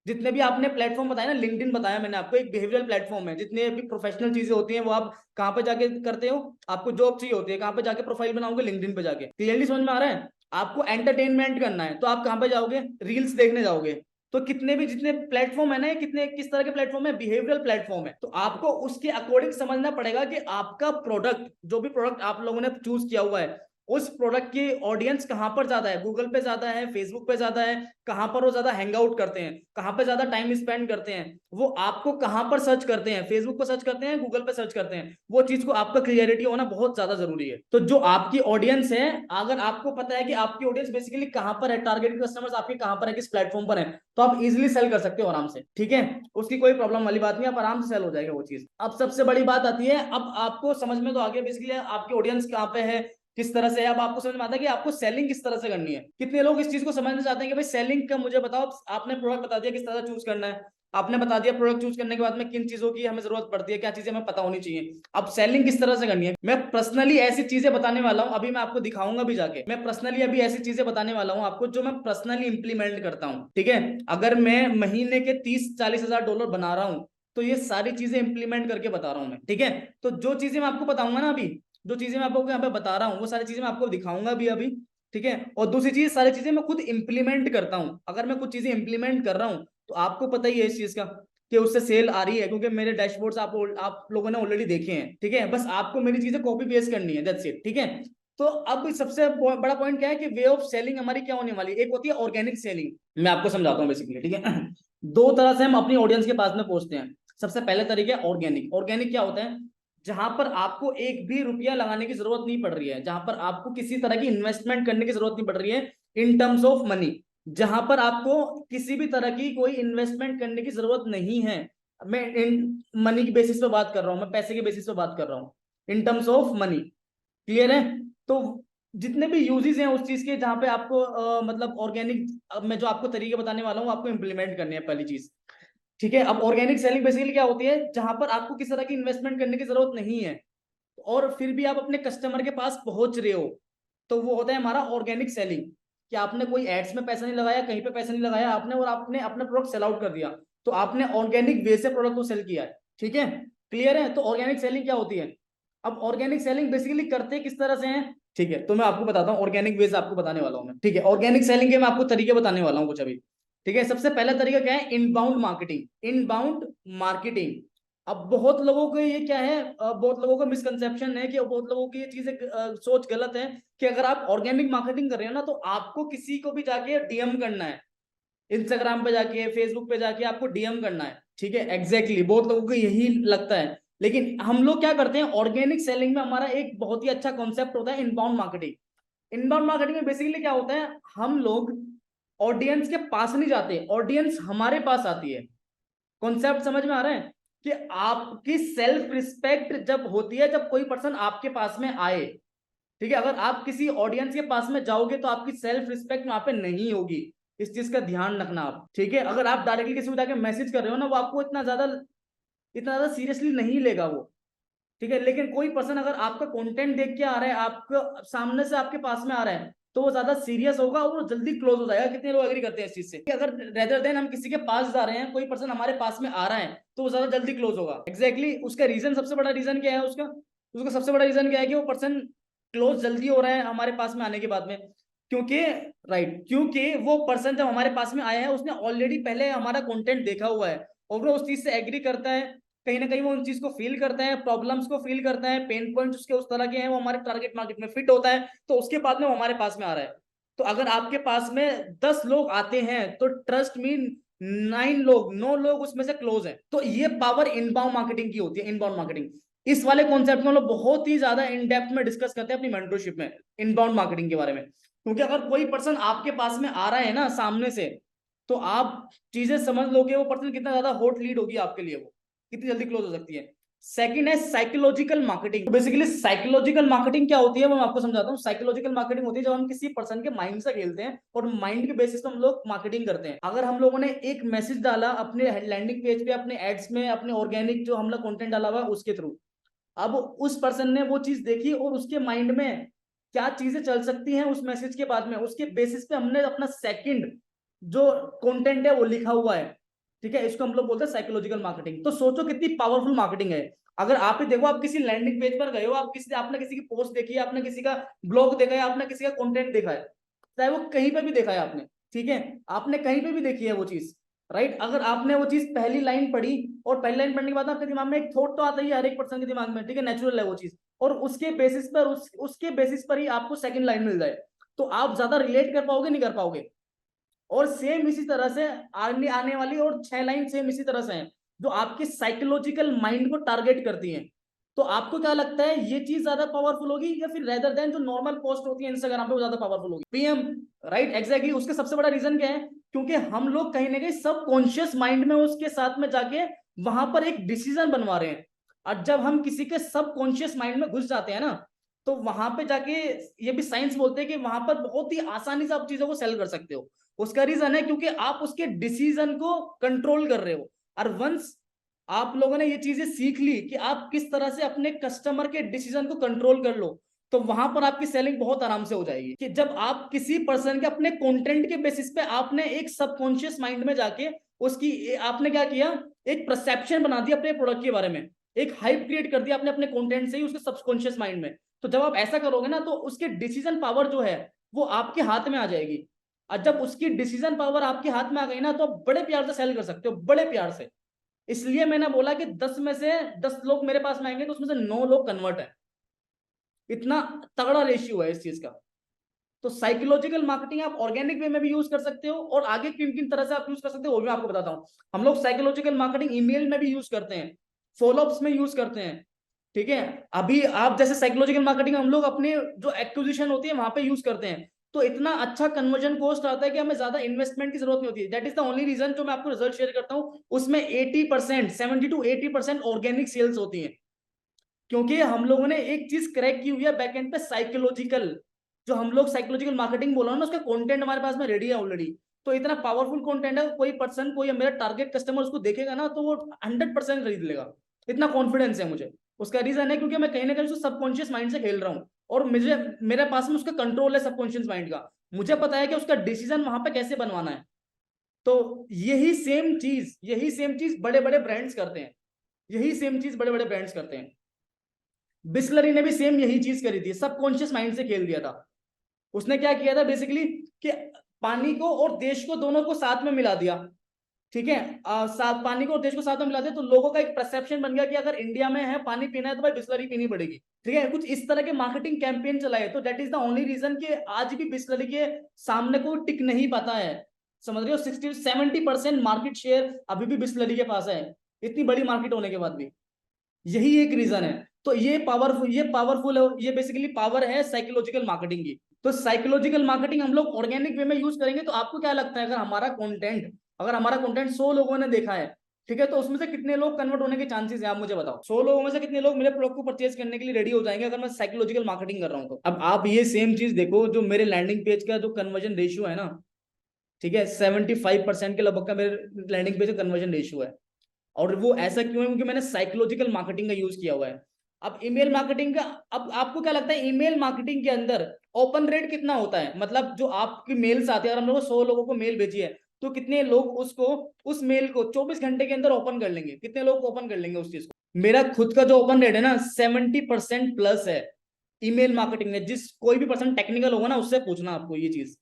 जितने भी आपने प्लेटफॉर्म बताया ना, लिंक्डइन बताया मैंने आपको, एक बिहेवियरल प्लेटफॉर्म है। जितने भी प्रोफेशनल चीजें होती हैं वो आप कहाँ पे जाके करते हो, आपको जॉब चाहिए होती है, कहाँ पे जाके प्रोफाइल बनाओगे, लिंक्डइन पे जाके। क्लियरली समझ में आ रहा है। आपको एंटरटेनमेंट करना है तो आप कहाँ पे जाओगे, रील्स देखने जाओगे। तो कितने भी जितने प्लेटफॉर्म है ना, कितने किस तरह के प्लेटफॉर्म है, बिहेवियरल प्लेटफॉर्म है। तो आपको उसके अकॉर्डिंग समझना पड़ेगा कि आपका प्रोडक्ट, जो भी प्रोडक्ट आप लोगों ने चूज किया हुआ है, उस प्रोडक्ट की ऑडियंस कहां पर ज्यादा है, गूगल पे ज्यादा है, फेसबुक पे ज्यादा है, कहां पर वो ज्यादा हैंग आउट करते हैं, कहां पे ज्यादा टाइम स्पेंड करते हैं, वो आपको कहां पर सर्च करते हैं, फेसबुक पर सर्च करते हैं, गूगल पे सर्च करते हैं, वो चीज को आपका क्लियरिटी होना बहुत ज्यादा जरूरी है। तो जो आपकी ऑडियंस है, अगर आपको पता है कि आपकी ऑडियंस बेसिकली कहां पर है, टारगेट कस्टमर्स आपके कहां पर है, किस प्लेटफॉर्म पर है, तो आप इजिली सेल कर सकते हो आराम से, ठीक है। उसकी कोई प्रॉब्लम वाली बात नहीं, आप आराम से सेल हो जाएगा वो चीज। अब सबसे बड़ी बात आती है, अब आपको समझ में तो आ गया बेसिकली आपकी ऑडियंस कहां पे है, किस तरह से। अब आपको समझ में आता है कि आपको सेलिंग किस तरह से करनी है। कितने लोग इस चीज को समझना चाहते हैं कि भाई सेलिंग का मुझे बताओ, आपने प्रोडक्ट बता दिया किस तरह चूज करना है, आपने बता दिया प्रोडक्ट चूज करने के बाद में किन चीजों की हमें जरूरत पड़ती है, क्या चीजें हमें पता होनी चाहिए। अब सेलिंग किस तरह से करनी है, मैं पर्सनली ऐसी चीजें बताने वाला हूं, अभी मैं आपको दिखाऊंगा भी जाके। मैं पर्सनली अभी ऐसी चीजें बताने वाला हूं आपको जो मैं पर्सनली इंप्लीमेंट करता हूं, ठीक है। अगर मैं महीने के 30-40 हजार डॉलर बना रहा हूं, तो ये सारी चीजें इंप्लीमेंट करके बता रहा हूं मैं, ठीक है। तो जो चीजें मैं आपको बताऊंगा ना अभी, जो चीजें मैं आपको यहाँ पे बता रहा हूँ, वो सारी चीजें मैं आपको दिखाऊंगा भी अभी, ठीक है। और दूसरी चीज, सारी चीजें मैं खुद इंप्लीमेंट करता हूँ। अगर मैं कुछ चीजें इंप्लीमेंट कर रहा हूँ तो आपको पता ही है इस चीज का कि उससे सेल आ रही है, क्योंकि मेरे डैशबोर्ड्स आप लोगों ने ऑलरेडी देखे हैं, ठीक है। बस आपको मेरी चीजें कॉपी पेस्ट करनी है, दैट्स इट, ठीक है। तो अब सबसे बड़ा पॉइंट क्या है कि वे ऑफ सेलिंग हमारी क्या होने वाली है। एक होती है ऑर्गेनिक सेलिंग, मैं आपको समझाता हूँ बेसिकली, ठीक है। दो तरह से हम अपनी ऑडियंस के पास में पहुंचते हैं। सबसे पहले तरीका है ऑर्गेनिक। ऑर्गेनिक क्या होता है, जहां पर आपको एक भी रुपया लगाने की जरूरत नहीं पड़ रही है, जहां पर आपको किसी तरह की इन्वेस्टमेंट करने की जरूरत नहीं पड़ रही है इन टर्म्स ऑफ मनी, जहां पर आपको किसी भी तरह की कोई इन्वेस्टमेंट करने की जरूरत नहीं है। मैं इन मनी की बेसिस पे बात कर रहा हूं, मैं पैसे के बेसिस पे बात कर रहा हूं, in terms of money. Clear है। तो जितने भी यूजेस हैं उस चीज के, जहां पे आपको मतलब ऑर्गेनिक, मैं जो आपको तरीके बताने वाला हूँ आपको इंप्लीमेंट करने हैं, पहली चीज, ठीक है। अब ऑर्गेनिक सेलिंग बेसिकली क्या होती है, जहां पर आपको किसी तरह की इन्वेस्टमेंट करने की जरूरत नहीं है और फिर भी आप अपने कस्टमर के पास पहुंच रहे हो, तो वो होता है हमारा ऑर्गेनिक सेलिंग। कि आपने कोई एड्स में पैसा नहीं लगाया, कहीं पे पैसा नहीं लगाया आपने, और आपने अपना प्रोडक्ट सेल आउट कर दिया, तो आपने ऑर्गेनिक वे से प्रोडक्ट को सेल किया है, ठीक है। क्लियर है। तो ऑर्गेनिक सेलिंग क्या होती है। अब ऑर्गेनिक सेलिंग बेसिकली करते किस तरह से हैं, ठीक है, तो मैं आपको बताता हूँ ऑर्गेनिक वे से आपको बताने वाला हूँ मैं, ठीक है। ऑर्गेनिक सेलिंग के मैं आपको तरीके बताने वाला हूँ कुछ अभी, ठीक है। सबसे पहला तरीका क्या है, इनबाउंड मार्केटिंग। इनबाउंड मार्केटिंग, अब बहुत लोगों को ये क्या है, बहुत लोगों का मिसकंसेप्शन है कि बहुत लोगों की ये चीजें सोच गलत है कि अगर आप ऑर्गेनिक मार्केटिंग कर रहे हो ना तो आपको किसी को भी जाके डीएम करना है, इंस्टाग्राम पे जाके, फेसबुक पे जाके आपको डीएम करना है, ठीक है, एग्जैक्टली बहुत लोगों को यही लगता है। लेकिन हम लोग क्या करते हैं, ऑर्गेनिक सेलिंग में हमारा एक बहुत ही अच्छा कॉन्सेप्ट होता है इनबाउंड मार्केटिंग। इनबाउंड मार्केटिंग में बेसिकली क्या होता है, हम लोग ऑडियंस के पास नहीं जाते, ऑडियंस हमारे पास आती है। कॉन्सेप्ट समझ में आ रहा है कि आपकी सेल्फ रिस्पेक्ट जब होती है जब कोई पर्सन आपके पास में आए, ठीक है। अगर आप किसी ऑडियंस के पास में जाओगे तो आपकी सेल्फ रिस्पेक्ट वहां पे नहीं होगी, इस चीज का ध्यान रखना आप, ठीक है। अगर आप डायरेक्टली किसी को जाके मैसेज कर रहे हो ना, वो आपको इतना ज्यादा सीरियसली नहीं लेगा वो, ठीक है। लेकिन कोई पर्सन अगर आपका कंटेंट देख के आ रहा है, आपको सामने से आपके पास में आ रहा है, तो वो ज्यादा सीरियस होगा और वो जल्दी क्लोज हो जाएगा। कितने लोग एग्री करते हैं इस चीज से कि अगर रेदर देन हम किसी के पास जा रहे हैं, कोई पर्सन हमारे पास में आ रहा है, तो वो ज्यादा जल्दी क्लोज होगा। एग्जैक्टली उसका रीजन, सबसे बड़ा रीजन क्या है उसका, उसका सबसे बड़ा रीजन क्या है कि वो पर्सन क्लोज जल्दी हो रहा है हमारे पास में आने के बाद में, क्योंकि राइट, क्योंकि वो पर्सन जब हमारे पास में आया है उसने ऑलरेडी पहले हमारा कंटेंट देखा हुआ है और वो उस चीज से एग्री करता है, कहीं ना कहीं वो उन चीज को फील करता है, प्रॉब्लम्स को फील करता है, पेन पॉइंट्स उसके उस तरह के हैं, वो हमारे टारगेट मार्केट में फिट होता है, तो उसके बाद में वो हमारे पास में आ रहा है। तो अगर आपके पास में 10 लोग आते हैं तो ट्रस्ट मी 9 लोग उसमें से क्लोज है। तो ये पावर इनबाउंड मार्केटिंग की होती है, इनबाउंड मार्केटिंग। इस वाले कॉन्सेप्ट में हम लोग बहुत ही ज्यादा इन डेप्थ में डिस्कस करते हैं अपनी मेंटरशिप में, इनबाउंड मार्केटिंग के बारे में। क्योंकि अगर कोई पर्सन आपके पास में आ रहा है ना सामने से, तो आप चीजें समझ लोगे वो पर्सन कितना ज्यादा हॉट लीड होगी आपके लिए, वो कितनी जल्दी क्लोज हो सकती है। सेकंड है psychological marketing. Basically psychological marketing क्या होती है वो मैं आपको समझाता हूँ। साइकोलॉजिकल मार्केटिंग होती है जब हम किसी पर्सन के माइंड से खेलते हैं और माइंड के बेसिस पे हम लोग मार्केटिंग करते हैं। अगर हम लोगों ने एक मैसेज डाला अपने लैंडिंग पेज पे, अपने एड्स में, अपने ऑर्गेनिक जो हम लोग कंटेंट डाला हुआ है उसके थ्रू, अब उस पर्सन ने वो चीज देखी और उसके माइंड में क्या चीजें चल सकती हैं उस मैसेज के बाद में, उसके बेसिस पे हमने अपना सेकंड जो कंटेंट है वो लिखा हुआ है, ठीक है। इसको हम लोग बोलते हैं साइकोलॉजिकल मार्केटिंग। तो सोचो कितनी पावरफुल मार्केटिंग है। अगर आप ही देखो, आप किसी लैंडिंग पेज पर गए हो, आप किसी आपने किसी की पोस्ट देखी है, आपने किसी का ब्लॉग देखा है, आपने किसी का कंटेंट देखा है, चाहे वो कहीं पे भी देखा है आपने, ठीक है, आपने कहीं पे भी देखी है वो चीज, राइट। अगर आपने वो चीज पहली लाइन पढ़ी और पहली लाइन पढ़ने के बाद आपके दिमाग में एक थॉट तो आता ही है हर एक पर्सन के दिमाग में, ठीक है, नेचुरल है वो चीज, और उसके बेसिस पर उसके बेसिस पर ही आपको सेकंड लाइन मिल जाए, तो आप ज्यादा रिलेट कर पाओगे नहीं कर पाओगे। और सेम इसी तरह से आने आने वाली और 6 लाइन सेम इसी तरह से हैं जो आपके साइकोलॉजिकल माइंड को टारगेट करती हैं। तो आपको क्या लगता है ये चीज ज्यादा पावरफुल होगी या फिर रेदर देन जो नॉर्मल पोस्ट होती है इंस्टाग्राम पे वो ज्यादा पावरफुल होगी? PM, right, exactly. उसके सबसे बड़ा रीजन क्या है, क्योंकि हम लोग कहीं ना कहीं सब कॉन्शियस माइंड में उसके साथ में जाके वहां पर एक डिसीजन बनवा रहे हैं। और जब हम किसी के सब कॉन्शियस माइंड में घुस जाते हैं ना, तो वहां पे जाके ये भी साइंस बोलते हैं कि वहां पर बहुत ही आसानी से आप चीजों को सेल कर सकते हो। उसका रीजन है क्योंकि आप उसके डिसीजन को कंट्रोल कर रहे हो। और वंस आप लोगों ने ये चीजें सीख ली कि आप किस तरह से अपने कस्टमर के डिसीजन को कंट्रोल कर लो, तो वहां पर आपकी सेलिंग बहुत आराम से हो जाएगी। कि जब आप किसी पर्सन के अपने कंटेंट के बेसिस पे आपने एक सबकॉन्शियस माइंड में जाके उसकी आपने क्या किया, एक परसेप्शन बना दिया अपने प्रोडक्ट के बारे में, एक हाइप क्रिएट कर दिया आपने अपने कंटेंट से ही उसके सबकॉन्शियस माइंड में। तो जब आप ऐसा करोगे ना तो उसके डिसीजन पावर जो है वो आपके हाथ में आ जाएगी। और जब उसकी डिसीजन पावर आपके हाथ में आ गई ना तो आप बड़े प्यार से सेल कर सकते हो, बड़े प्यार से। इसलिए मैंने बोला कि 10 में से 10 लोग मेरे पास में आएंगे तो उसमें से 9 लोग कन्वर्ट है। इतना तगड़ा रेशियो है इस चीज का। तो साइकोलॉजिकल मार्केटिंग आप ऑर्गेनिक वे में भी यूज कर सकते हो और आगे किन किन तरह से आप यूज कर सकते हो वो भी आपको बताता हूँ। हम लोग साइकोलॉजिकल मार्केटिंग ईमेल में भी यूज करते हैं, फॉलोअप्स में यूज करते हैं, ठीक है। अभी आप जैसे साइकोलॉजिकल मार्केटिंग हम लोग अपने जो एक्विजिशन होती है वहां पे यूज करते हैं, तो इतना अच्छा कन्वर्जन कॉस्ट आता है कि हमें ज्यादा इन्वेस्टमेंट की जरूरत नहीं होती है। That is the only reason जो मैं आपको रिजल्ट शेयर करता हूँ उसमें 80%, 70 to 80% ऑर्गेनिक सेल्स होती है। क्योंकि हम लोगों ने एक चीज क्रैक की हुई है बैकएंड पे, साइकोलॉजिकल, जो हम लोग साइकोलॉजिकल मार्केटिंग बोल रहे हैं ना, उसका कंटेंट हमारे पास में रेडी है ऑलरेडी। तो इतना पावरफुल कंटेंट है, कोई पर्सन, कोई मेरा टारगेट कस्टमर उसको देखेगा ना तो वो 100% खरीद लेगा, इतना कॉन्फिडेंस है मुझे। उसका रीजन है क्योंकि मैं कहीं ना कहीं उसको सबकॉन्शियस माइंड से खेल रहा हूँ और मुझे मेरे पास में उसका कंट्रोल है सबकॉन्शियस माइंड का। मुझे पता है कि उसका डिसीजन वहां पे कैसे बनवाना है। तो यही सेम चीज बड़े बड़े ब्रांड्स करते हैं, यही सेम चीज बड़े बड़े ब्रांड्स करते हैं। बिस्लरी ने भी सेम यही चीज करी थी, सबकॉन्शियस माइंड से खेल दिया था। उसने क्या किया था बेसिकली कि पानी को और देश को दोनों को साथ में मिला दिया, ठीक है, साथ पानी को और देश को साथ में मिलाते हैं, तो लोगों का एक परसेप्शन बन गया कि अगर इंडिया में है पानी पीना है तो भाई बिस्लरी पीनी पड़ेगी। ठीक है, कुछ इस तरह के मार्केटिंग कैंपेन चलाए, तो that is the only reason कि आज भी बिस्लरी के सामने कोई टिक नहीं पाता है। समझ रहे हो, 60-70% मार्केट शेयर अभी भी बिस्लरी के पास है, इतनी बड़ी मार्केट होने के बाद भी। यही एक रीजन है। तो ये पावरफुल है, ये बेसिकली पावर है साइकोलॉजिकल मार्केटिंग की। तो साइकोलॉजिकल मार्केटिंग हम लोग ऑर्गेनिक वे में यूज करेंगे, तो आपको क्या लगता है, अगर हमारा कंटेंट 100 लोगों ने देखा है, ठीक है, तो उसमें से कितने लोग कन्वर्ट होने के चांसेस है, आप मुझे बताओ। 100 लोगों में से कितने लोग मेरे प्रोडक्ट को परचेज करने के लिए रेडी हो जाएंगे अगर मैं साइकोलॉजिकल मार्केटिंग कर रहा हूं तो। अब आप ये सेम चीज देखो, जो मेरे लैंडिंग पेज का जो कन्वर्जन रेशियो है ना, ठीक है, 75% के लगभग का मेरे लैंडिंग पेज का कन्वर्जन रेशियो है। और वो ऐसा क्यों है, क्योंकि मैंने साइकोलॉजिकल मार्केटिंग का यूज किया हुआ है। अब ईमेल मार्केटिंग का, अब आपको क्या लगता है ईमेल मार्केटिंग के अंदर ओपन रेट कितना होता है, मतलब जो आपकी मेल्स आते हैं, अगर हम लोग 100 लोगों को मेल भेजी है, तो कितने लोग उसको, उस मेल को 24 घंटे के अंदर ओपन कर लेंगे, कितने लोग ओपन कर लेंगे उस चीज को। मेरा खुद का जो ओपन रेट है ना 70% प्लस है ईमेल मार्केटिंग में। जिस कोई भी पर्सन टेक्निकल होगा ना, उससे पूछना आपको ये चीज,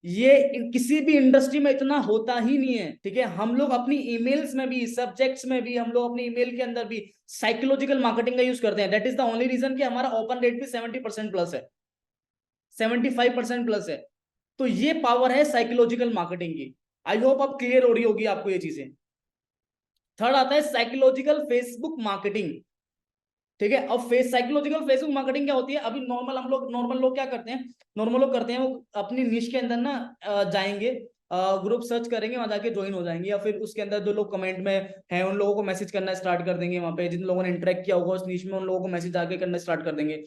ये किसी भी इंडस्ट्री में इतना होता ही नहीं है। ठीक है, हम लोग अपनी ईमेल्स में भी, सब्जेक्ट्स में भी, हम लोग अपनी ईमेल के अंदर भी साइकोलॉजिकल मार्केटिंग का यूज करते हैं। That is the only reason कि हमारा ओपन रेट भी 70% प्लस है, 75% प्लस है। तो ये पावर है साइकोलॉजिकल मार्केटिंग की। आई होप अब क्लियर हो रही होगी आपको ये चीजें। थर्ड आता है साइकोलॉजिकल फेसबुक मार्केटिंग। ठीक है, अब साइकोलॉजिकल फेसबुक मार्केटिंग क्या होती है, अभी नॉर्मल लोग क्या करते हैं, नॉर्मल लोग करते हैं वो अपनी निश के अंदर ना जाएंगे, ग्रुप सर्च करेंगे, वहां जाके ज्वाइन हो जाएंगे, या फिर उसके अंदर जो लोग कमेंट में हैं उन लोगों को मैसेज करना स्टार्ट कर देंगे, वहां पे जिन लोगों ने इंटरेक्ट किया होगा उस निश में उन लोगों को मैसेज आके करना स्टार्ट कर देंगे।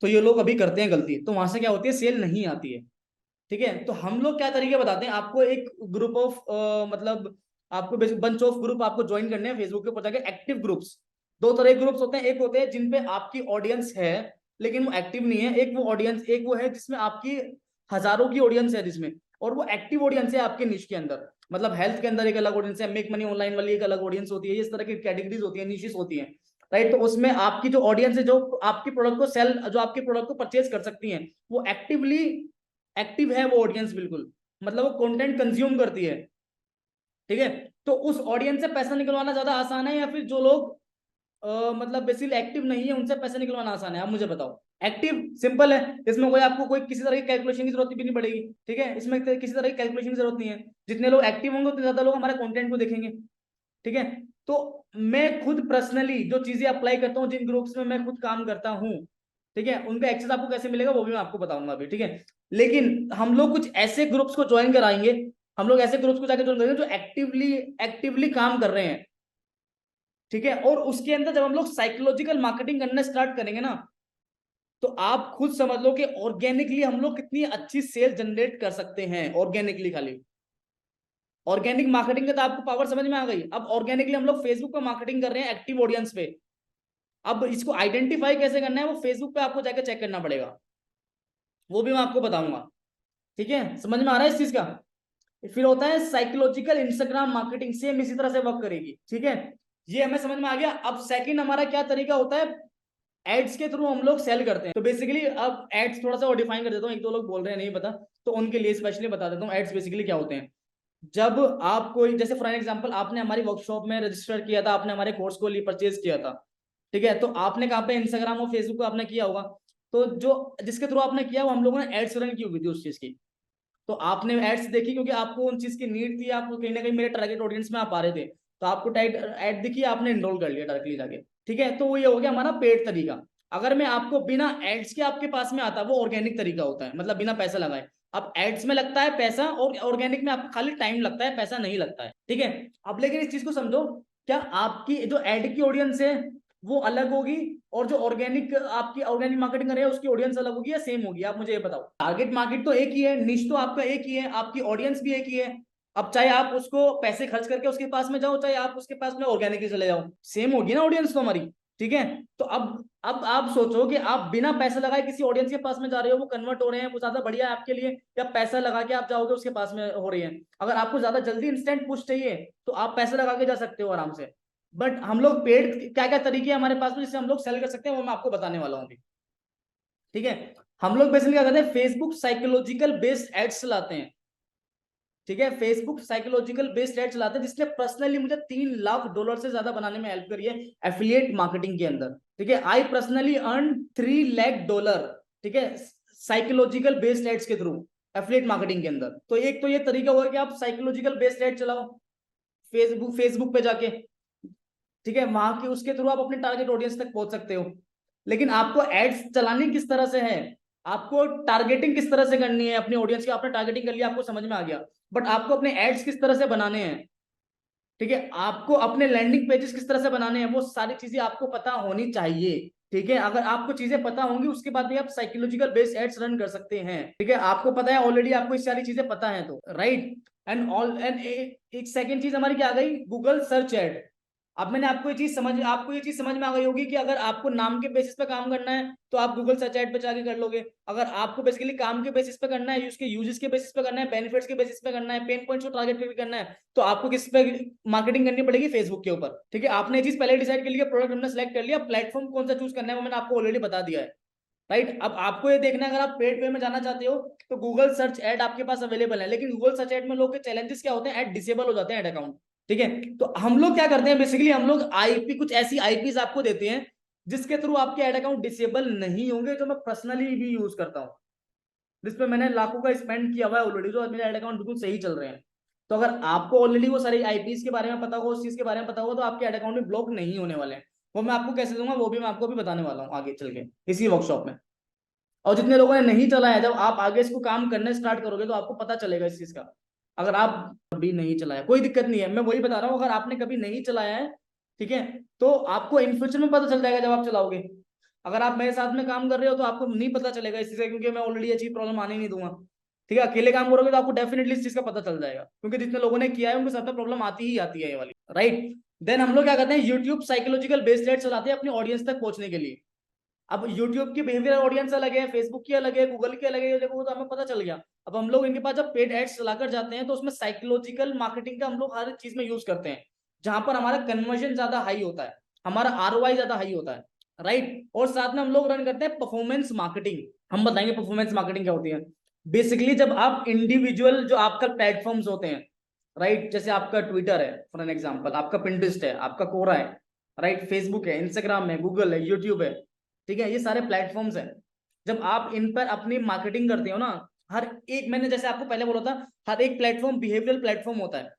तो ये लोग अभी करते हैं गलती, तो वहां से क्या होती है, सेल नहीं आती है। ठीक है, तो हम लोग क्या तरीके बताते हैं आपको, एक ग्रुप ऑफ मतलब आपको बंच ऑफ ग्रुप आपको ज्वाइन करने हैं फेसबुक के ऊपर जाके, एक्टिव ग्रुप्स। दो तरह के ग्रुप्स होते हैं, एक होते हैं जिन पे आपकी ऑडियंस है लेकिन वो एक्टिव नहीं है, एक वो है जिसमें आपकी हजारों की ऑडियंस है जिसमें, और वो एक्टिव ऑडियंस है आपके निश के अंदर। मतलब हेल्थ के अंदर एक अलग ऑडियंस है, मेक मनी ऑनलाइन वाली एक अलग ऑडियंस होती है, इस तरह की कैटेगरीज होती है, निशेस होती है। राइट, तो उसमें आपकी जो ऑडियंस है, जो आपकी प्रोडक्ट को सेल, जो आपके प्रोडक्ट को परचेज कर सकती है, वो एक्टिव है वो ऑडियंस बिल्कुल, मतलब वो कंटेंट कंज्यूम करती है। ठीक है, तो उस ऑडियंस से पैसा निकलवाना ज्यादा आसान है, या फिर जो लोग मतलब बेसिकली एक्टिव नहीं है उनसे पैसा निकलवाना आसान है, आप मुझे बताओ। एक्टिव सिंपल है, इसमें कोई आपको कोई किसी तरह की कैलकुलेशन की जरूरत भी नहीं पड़ेगी। ठीक है, इसमें किसी तरह की कैलकुलेशन की जरूरत नहीं है, जितने लोग एक्टिव होंगे उतने ज्यादा लोग हमारे कंटेंट को देखेंगे। ठीक है, तो मैं खुद पर्सनली जो चीजें अप्लाई करता हूँ, जिन ग्रुप्स में मैं खुद काम करता हूँ, ठीक है, उनका एक्सेस आपको कैसे मिलेगा वो भी मैं आपको बताऊंगा अभी। ठीक है, लेकिन हम लोग कुछ ऐसे ग्रुप्स को ज्वाइन कराएंगे, हम लोग ऐसे ग्रुप्स को जाकर ज्वाइन करेंगे जो एक्टिवली एक्टिवली काम कर रहे हैं। ठीक है, और उसके अंदर जब हम लोग साइकोलॉजिकल मार्केटिंग करना स्टार्ट करेंगे ना, तो आप खुद समझ लो कि ऑर्गेनिकली हम लोग कितनी अच्छी सेल जनरेट कर सकते हैं, ऑर्गेनिकली खाली। ऑर्गेनिक मार्केटिंग का तो आपको पावर समझ में आ गई। अब ऑर्गेनिकली हम लोग फेसबुक पे मार्केटिंग कर रहे हैं एक्टिव ऑडियंस पे। अब इसको आइडेंटिफाई कैसे करना है, वो फेसबुक पे आपको जाकर चेक करना पड़ेगा, वो भी मैं आपको बताऊंगा। ठीक है, समझ में आ रहा है इस चीज का। फिर होता है साइकोलॉजिकल इंस्टाग्राम मार्केटिंग, सेम इसी तरह से वर्क करेगी। ठीक है, ये हमें समझ में आ गया। अब सेकंड हमारा क्या तरीका होता है, एड्स के थ्रू हम लोग सेल करते हैं। तो बेसिकली अब एड्स थोड़ा सा और डिफाइन कर देता हूँ, एक दो लोग बोल रहे हैं नहीं पता, तो उनके लिए स्पेशली बता देता हूँ एड्स बेसिकली क्या होते हैं। जब आप कोई, जैसे फॉर एग्जांपल आपने हमारी वर्कशॉप में रजिस्टर किया था, आपने हमारे कोर्स को लिए परचेज किया था, ठीक है, तो आपने कहाँ पे, इंस्टाग्राम और फेसबुक पे आपने किया होगा। तो जो जिसके थ्रू आपने किया वो हम लोगों ने एड्स रन की हुई थी उस चीज की। तो आपने एड्स देखी क्योंकि आपको उन चीज की नीड थी, आपको कहीं ना कहीं मेरे टारगेट ऑडियंस में आप आ रहे थे, तो आपको टाइट एड दिखी, आपने इनरोल कर लिया डायरेक्टली जाके। ठीक है, तो वो ये हो गया हमारा पेड तरीका। अगर मैं आपको बिना एड्स के आपके पास में आता, वो ऑर्गेनिक तरीका होता है, मतलब बिना पैसा लगाए। अब एड्स में लगता है पैसा, और ऑर्गेनिक में आपको खाली टाइम लगता है, पैसा नहीं लगता है। ठीक है, अब लेकिन इस चीज को समझो, क्या आपकी जो एड की ऑडियंस है वो अलग होगी, और जो ऑर्गेनिक आपकी ऑर्गेनिक मार्केटिंग कर रहे हैं उसकी ऑडियंस अलग होगी या सेम होगी, आप मुझे ये बताओ। टारगेट मार्केट तो एक ही है, निश तो आपका एक ही है, आपकी ऑडियंस भी एक ही है। अब चाहे आप उसको पैसे खर्च करके उसके पास में जाओ, चाहे आप उसके पास में ऑर्गेनिकली चले जाओ, सेम होगी ना ऑडियंस तो हमारी। ठीक है, तो अब आप सोचो कि आप बिना पैसा लगाए किसी ऑडियंस के पास में जा रहे हो, वो कन्वर्ट हो रहे हैं, वो ज्यादा बढ़िया है आपके लिए, या पैसा लगा के आप जाओगे उसके पास में हो रही है। अगर आपको ज्यादा जल्दी इंस्टेंट पुश चाहिए तो आप पैसा लगा के जा सकते हो आराम से। बट हम लोग पेड, क्या क्या तरीके हमारे पास में जिससे हम लोग सेल कर सकते हैं, वो मैं आपको बताने वाला हूँ अभी। ठीक है, हम लोग बेसिकली क्या करते हैं, फेसबुक साइकोलॉजिकल बेस्ड एड्स चलाते हैं। ठीक है, फेसबुक साइकोलॉजिकल बेस्ड एड चलाते हैं, जिसने पर्सनली मुझे $3 लाख से ज्यादा बनाने में हेल्प करी है एफिलिएट मार्केटिंग के अंदर। ठीक है, आई पर्सनली अर्न $3 लाख, ठीक है, साइकोलॉजिकल बेस्ड एड्स के थ्रू एफिलिएट मार्केटिंग के अंदर। तो एक तो ये तरीका होगा कि आप साइकोलॉजिकल बेस्ड एड चलाओ फेसबुक पे जाके, ठीक है, वहां के उसके थ्रू आप अपने टारगेट ऑडियंस तक पहुंच सकते हो। लेकिन आपको एड्स चलानी किस तरह से है, आपको टारगेटिंग किस तरह से करनी है अपनी ऑडियंस की, आपने टारगेटिंग कर लिया, आपको समझ में आ गया, बट आपको अपने एड्स किस तरह से बनाने हैं, ठीक है, आपको अपने लैंडिंग पेजेस किस तरह से बनाने हैं, वो सारी चीजें आपको पता होनी चाहिए। ठीक है, अगर आपको चीजें पता होंगी उसके बाद भी आप साइकोलॉजिकल बेस्ड एड्स रन कर सकते हैं। ठीक है, आपको पता है ऑलरेडी, आपको इस सारी चीजें पता है तो राइट। एंड एक सेकेंड चीज हमारी क्या आ गई, गूगल सर्च एड। अब मैंने आपको ये चीज समझ में आ गई होगी कि अगर आपको नाम के बेसिस पे काम करना है तो आप गूगल सर्च एड पे जाके कर लोगे। अगर आपको बेसिकली काम के बेसिस पे करना है, उसके यूजेस के बेसिस पे करना है, बेनिफिट्स के बेसिस पे करना है, पेन पॉइंट्स को टारगेट पे करना है, तो आपको किस पे मार्केटिंग करनी पड़ेगी, फेसबुक के ऊपर। ठीक है, आपने ये चीज पहले डिसाइड कर लिया, प्रोडक्ट हमने सेलेक्ट कर लिया, प्लेटफॉर्म कौन सा चूज करना है वो मैंने आपको ऑलरेडी बता दिया है, राइट। अब आपको ये देखना है, अगर आप पेड पे में जाना चाहते हो तो गूगल सर्च एड आपके पास अवेलेबल है, लेकिन गूगल सर्च एड में लोग के चैलेंजेस क्या होते हैं, एड डिसेबल हो जाते हैं, एड अकाउंट। ठीक है, तो हम लोग क्या करते हैं बेसिकली, हम लोग आईपी, कुछ ऐसी आईपीज आपको देते हैं जिसके थ्रू आपके एड अकाउंट डिसेबल नहीं होंगे, जो मैं पर्सनली भी यूज करता हूँ, जिसपे मैंने लाखों का स्पेंड किया हुआ है ऑलरेडी, जो मेरे एड अकाउंट बिल्कुल सही चल रहे हैं। तो अगर आपको ऑलरेडी वो सारी आईपीज के बारे में पता हो, उस चीज के बारे में पता हो, तो आपके एड अकाउंट में ब्लॉक नहीं होने वाले हैं। वो मैं आपको कैसे दूंगा, वो भी मैं आपको भी बताने वाला हूँ आगे चल के इसी वर्कशॉप में। और जितने लोगों ने नहीं चलाया, जब आप आगे इसको काम करने स्टार्ट करोगे तो आपको पता चलेगा इस चीज का। अगर आप कभी नहीं चलाया कोई दिक्कत नहीं है, मैं वही बता रहा हूँ, अगर आपने कभी नहीं चलाया है, ठीक है, तो आपको इन फ्यूचर में पता चल जाएगा जब आप चलाओगे। अगर आप मेरे साथ में काम कर रहे हो तो आपको नहीं पता चलेगा इस चीज का, क्योंकि मैं ऑलरेडी ये चीज प्रॉब्लम आने नहीं दूंगा। ठीक है, अकेले काम करोगे तो आपको डेफिनेटली इस चीज का पता चल जाएगा, क्योंकि जितने लोगों ने किया है उनके साथ में प्रॉब्लम आती ही आती है ये वाली, राइट। देन हम लोग क्या करते हैं, यूट्यूब साइकोलॉजिकल बेस्ड एड चलाते हैं अपनी ऑडियंस तक पहुंचने के लिए। अब YouTube की बिहेवियर ऑडियंस अलग है, फेसबुक की अलग है, गूगल की अलग है, ये देखो वो तो हमें पता चल गया। अब हम लोग इनके पास जब पेड एड्स चलाकर जाते हैं तो उसमें साइकोलॉजिकल मार्केटिंग का हम लोग हर चीज में यूज करते हैं, जहां पर हमारा कन्वर्जन ज्यादा हाई होता है, हमारा ROI ज्यादा हाई होता है, राइट। और साथ में हम लोग रन करते हैं परफॉर्मेंस मार्केटिंग। हम बताएंगे परफॉर्मेंस मार्केटिंग क्या होती है। बेसिकली जब आप इंडिविजुअल जो आपका प्लेटफॉर्म्स होते हैं, राइट, जैसे आपका ट्विटर है फॉर एन एग्जाम्पल, आपका पिंटरेस्ट है, आपका कोरा है, राइट, फेसबुक है, इंस्टाग्राम है, गूगल है, यूट्यूब है, ठीक है, ये सारे प्लेटफॉर्म्स हैं। जब आप इन पर अपनी मार्केटिंग करते हो ना, हर एक, मैंने जैसे आपको पहले बोला था, हर एक प्लेटफॉर्म बिहेवियरल प्लेटफॉर्म होता है।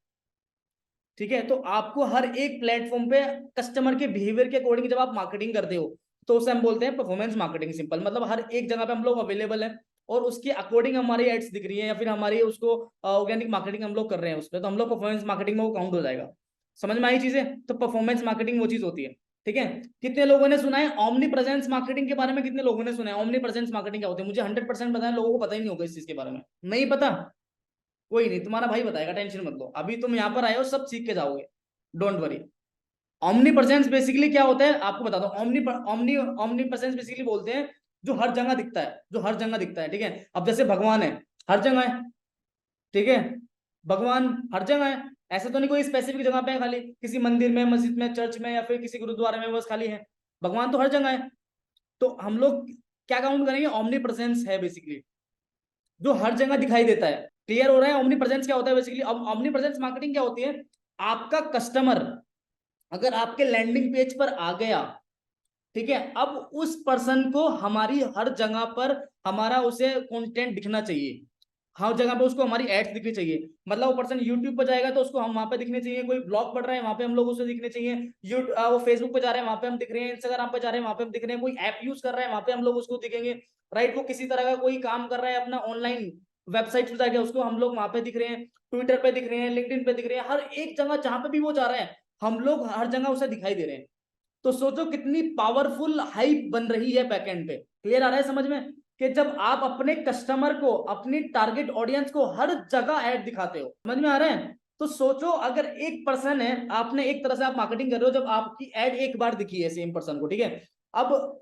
ठीक है, तो आपको हर एक प्लेटफॉर्म पे कस्टमर के बिहेवियर के अकॉर्डिंग जब आप मार्केटिंग करते हो तो उसे हम बोलते हैं परफॉर्मेंस मार्केटिंग। सिंपल मतलब हर एक जगह पे हम लोग अवेलेबल है और उसके अकॉर्डिंग हमारी एड्स दिख रही है, या फिर हमारी उसको ऑर्गेनिक मार्केटिंग हम लोग कर रहे हैं उस पर, तो हम लोग परफॉर्मेंस मार्केटिंग में वो काउंट हो जाएगा। समझ में आई चीजें, तो परफॉर्मेंस मार्केटिंग वो चीज होती है। ठीक है, कितने लोगों ने सुना है ओमनी प्रेजेंस मार्केटिंग के बारे में, कितने लोगों ने सुना है ओमनी प्रेजेंस मार्केटिंग क्या होती है? मुझे 100% पता है, लोगों को पता ही नहीं होगा इस चीज के बारे में। नहीं पता, कोई नहीं, तुम्हारा भाई बताएगा, टेंशन मत लो, अभी तुम यहाँ पर आए हो सब सीख के जाओगे, don't worry. Omni presence basically क्या होता है आपको बता दो। Omni omni omni presence basically बोलते हैं जो हर जगह दिखता है, जो हर जगह दिखता है। ठीक है, अब जैसे भगवान है, हर जगह है, ठीक है, भगवान हर जगह है, ऐसा तो नहीं कोई स्पेसिफिक जगह पे है खाली, किसी मंदिर में, मस्जिद में, चर्च में, या फिर किसी गुरुद्वारे में बस खाली है। भगवान तो हर जगह है। तो हम लोग क्या काउंट करेंगे, ओमनी प्रेजेंस है बेसिकली जो हर जगह दिखाई देता है। क्लियर हो रहा है ओमनी प्रेजेंस क्या होता है बेसिकली? अब ओमनी प्रेजेंस मार्केटिंग क्या होती है, आपका कस्टमर अगर आपके लैंडिंग पेज पर आ गया, ठीक है, अब उस पर्सन को हमारी हर जगह पर हमारा उसे कंटेंट दिखना चाहिए, हर जगह पे उसको हमारी एड्स दिखनी चाहिए। मतलब वो पर्सन यूट्यूब पर जाएगा तो उसको हम वहां पे दिखने चाहिए, कोई ब्लॉग पढ़ रहा है वहां पे हम लोग उसे दिखने चाहिए, वो फेसबुक पे जा रहे हैं वहां पे हम दिख रहे हैं, इंस्टाग्राम पे जा रहे हैं वहां पे हम दिख रहे हैं, कोई ऐप यूज कर रहा है वहां पे हम लोग उसको दिखेंगे, राइट। वो किसी तरह का कोई काम कर रहा है अपना ऑनलाइन वेबसाइट पे जाके, उसको हम लोग वहां पे दिख रहे हैं, ट्विटर पे दिख रहे हैं, लिंक्डइन पे दिख रहे हैं, हर एक जगह जहां पे भी वो जा रहा है हम लोग हर जगह उसे दिखाई दे रहे हैं। तो सोचो कितनी पावरफुल हाइप बन रही है बैकएंड पे। क्लियर आ रहा है समझ में, कि जब आप अपने कस्टमर को, अपनी टारगेट ऑडियंस को हर जगह ऐड दिखाते हो, समझ में आ रहा है। तो सोचो अगर एक पर्सन है, आपने एक तरह से आप मार्केटिंग कर रहे हो, जब आपकी ऐड एक बार दिखी है सेम पर्सन को, ठीक है, अब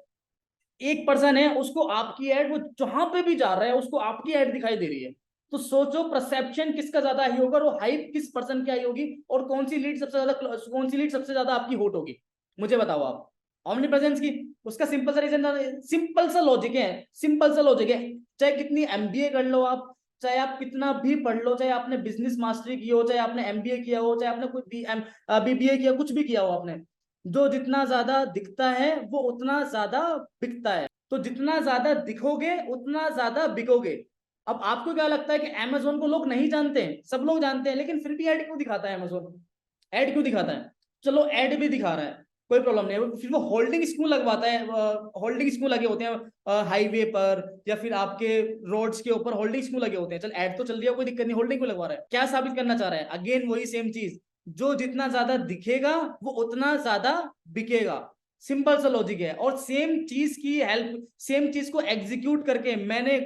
एक पर्सन है उसको आपकी ऐड, वो जहां पे भी जा रहा है उसको आपकी ऐड दिखाई दे रही है, तो सोचो परसेप्शन किसका ज्यादा हाई होगा, और हाइप किस पर्सन की हाई होगी, और कौन सी लीड सबसे ज्यादा, कौन सी लीड सबसे ज्यादा आपकी होट होगी, मुझे बताओ आप। ऑमनी प्रेजेंस की, उसका सिंपल सा रीजन, सिंपल सा लॉजिक है, सिंपल सा लॉजिक है, चाहे कितनी MBA कर लो आप, चाहे आप कितना भी पढ़ लो, चाहे आपने बिजनेस मास्टरी की हो, चाहे आपने एमबीए किया हो, चाहे आपने कोई बीबीए किया, कुछ भी किया हो आपने, जो जितना ज्यादा दिखता है वो उतना ज्यादा बिकता है। तो जितना ज्यादा दिखोगे उतना ज्यादा बिकोगे। अब आपको क्या लगता है कि अमेजोन को लोग नहीं जानते हैं? सब लोग जानते हैं, लेकिन फिर भी ऐड क्यों दिखाता है अमेजोन? ऐड क्यों दिखाता है? चलो ऐड भी दिखा रहा है, कोई प्रॉब्लम नहीं है, फिर वो होल्डिंग्स क्यों लगवाता है? होल्डिंग्स क्यों लगे होते हैं हाईवे पर या फिर आपके रोड्स के ऊपर? होल्डिंग्स क्यों लगे होते हैं? चल ऐड तो चल रही है, कोई दिक्कत नहीं, होल्डिंग क्यों लगवा रहा है? क्या साबित करना चाह रहा है? अगेन वही सेम चीज, जो जितना ज्यादा दिखेगा वो उतना ज्यादा बिकेगा। सिंपल सा लॉजिक है। और सेम चीज की हेल्प, सेम चीज को एग्जीक्यूट करके मैंने,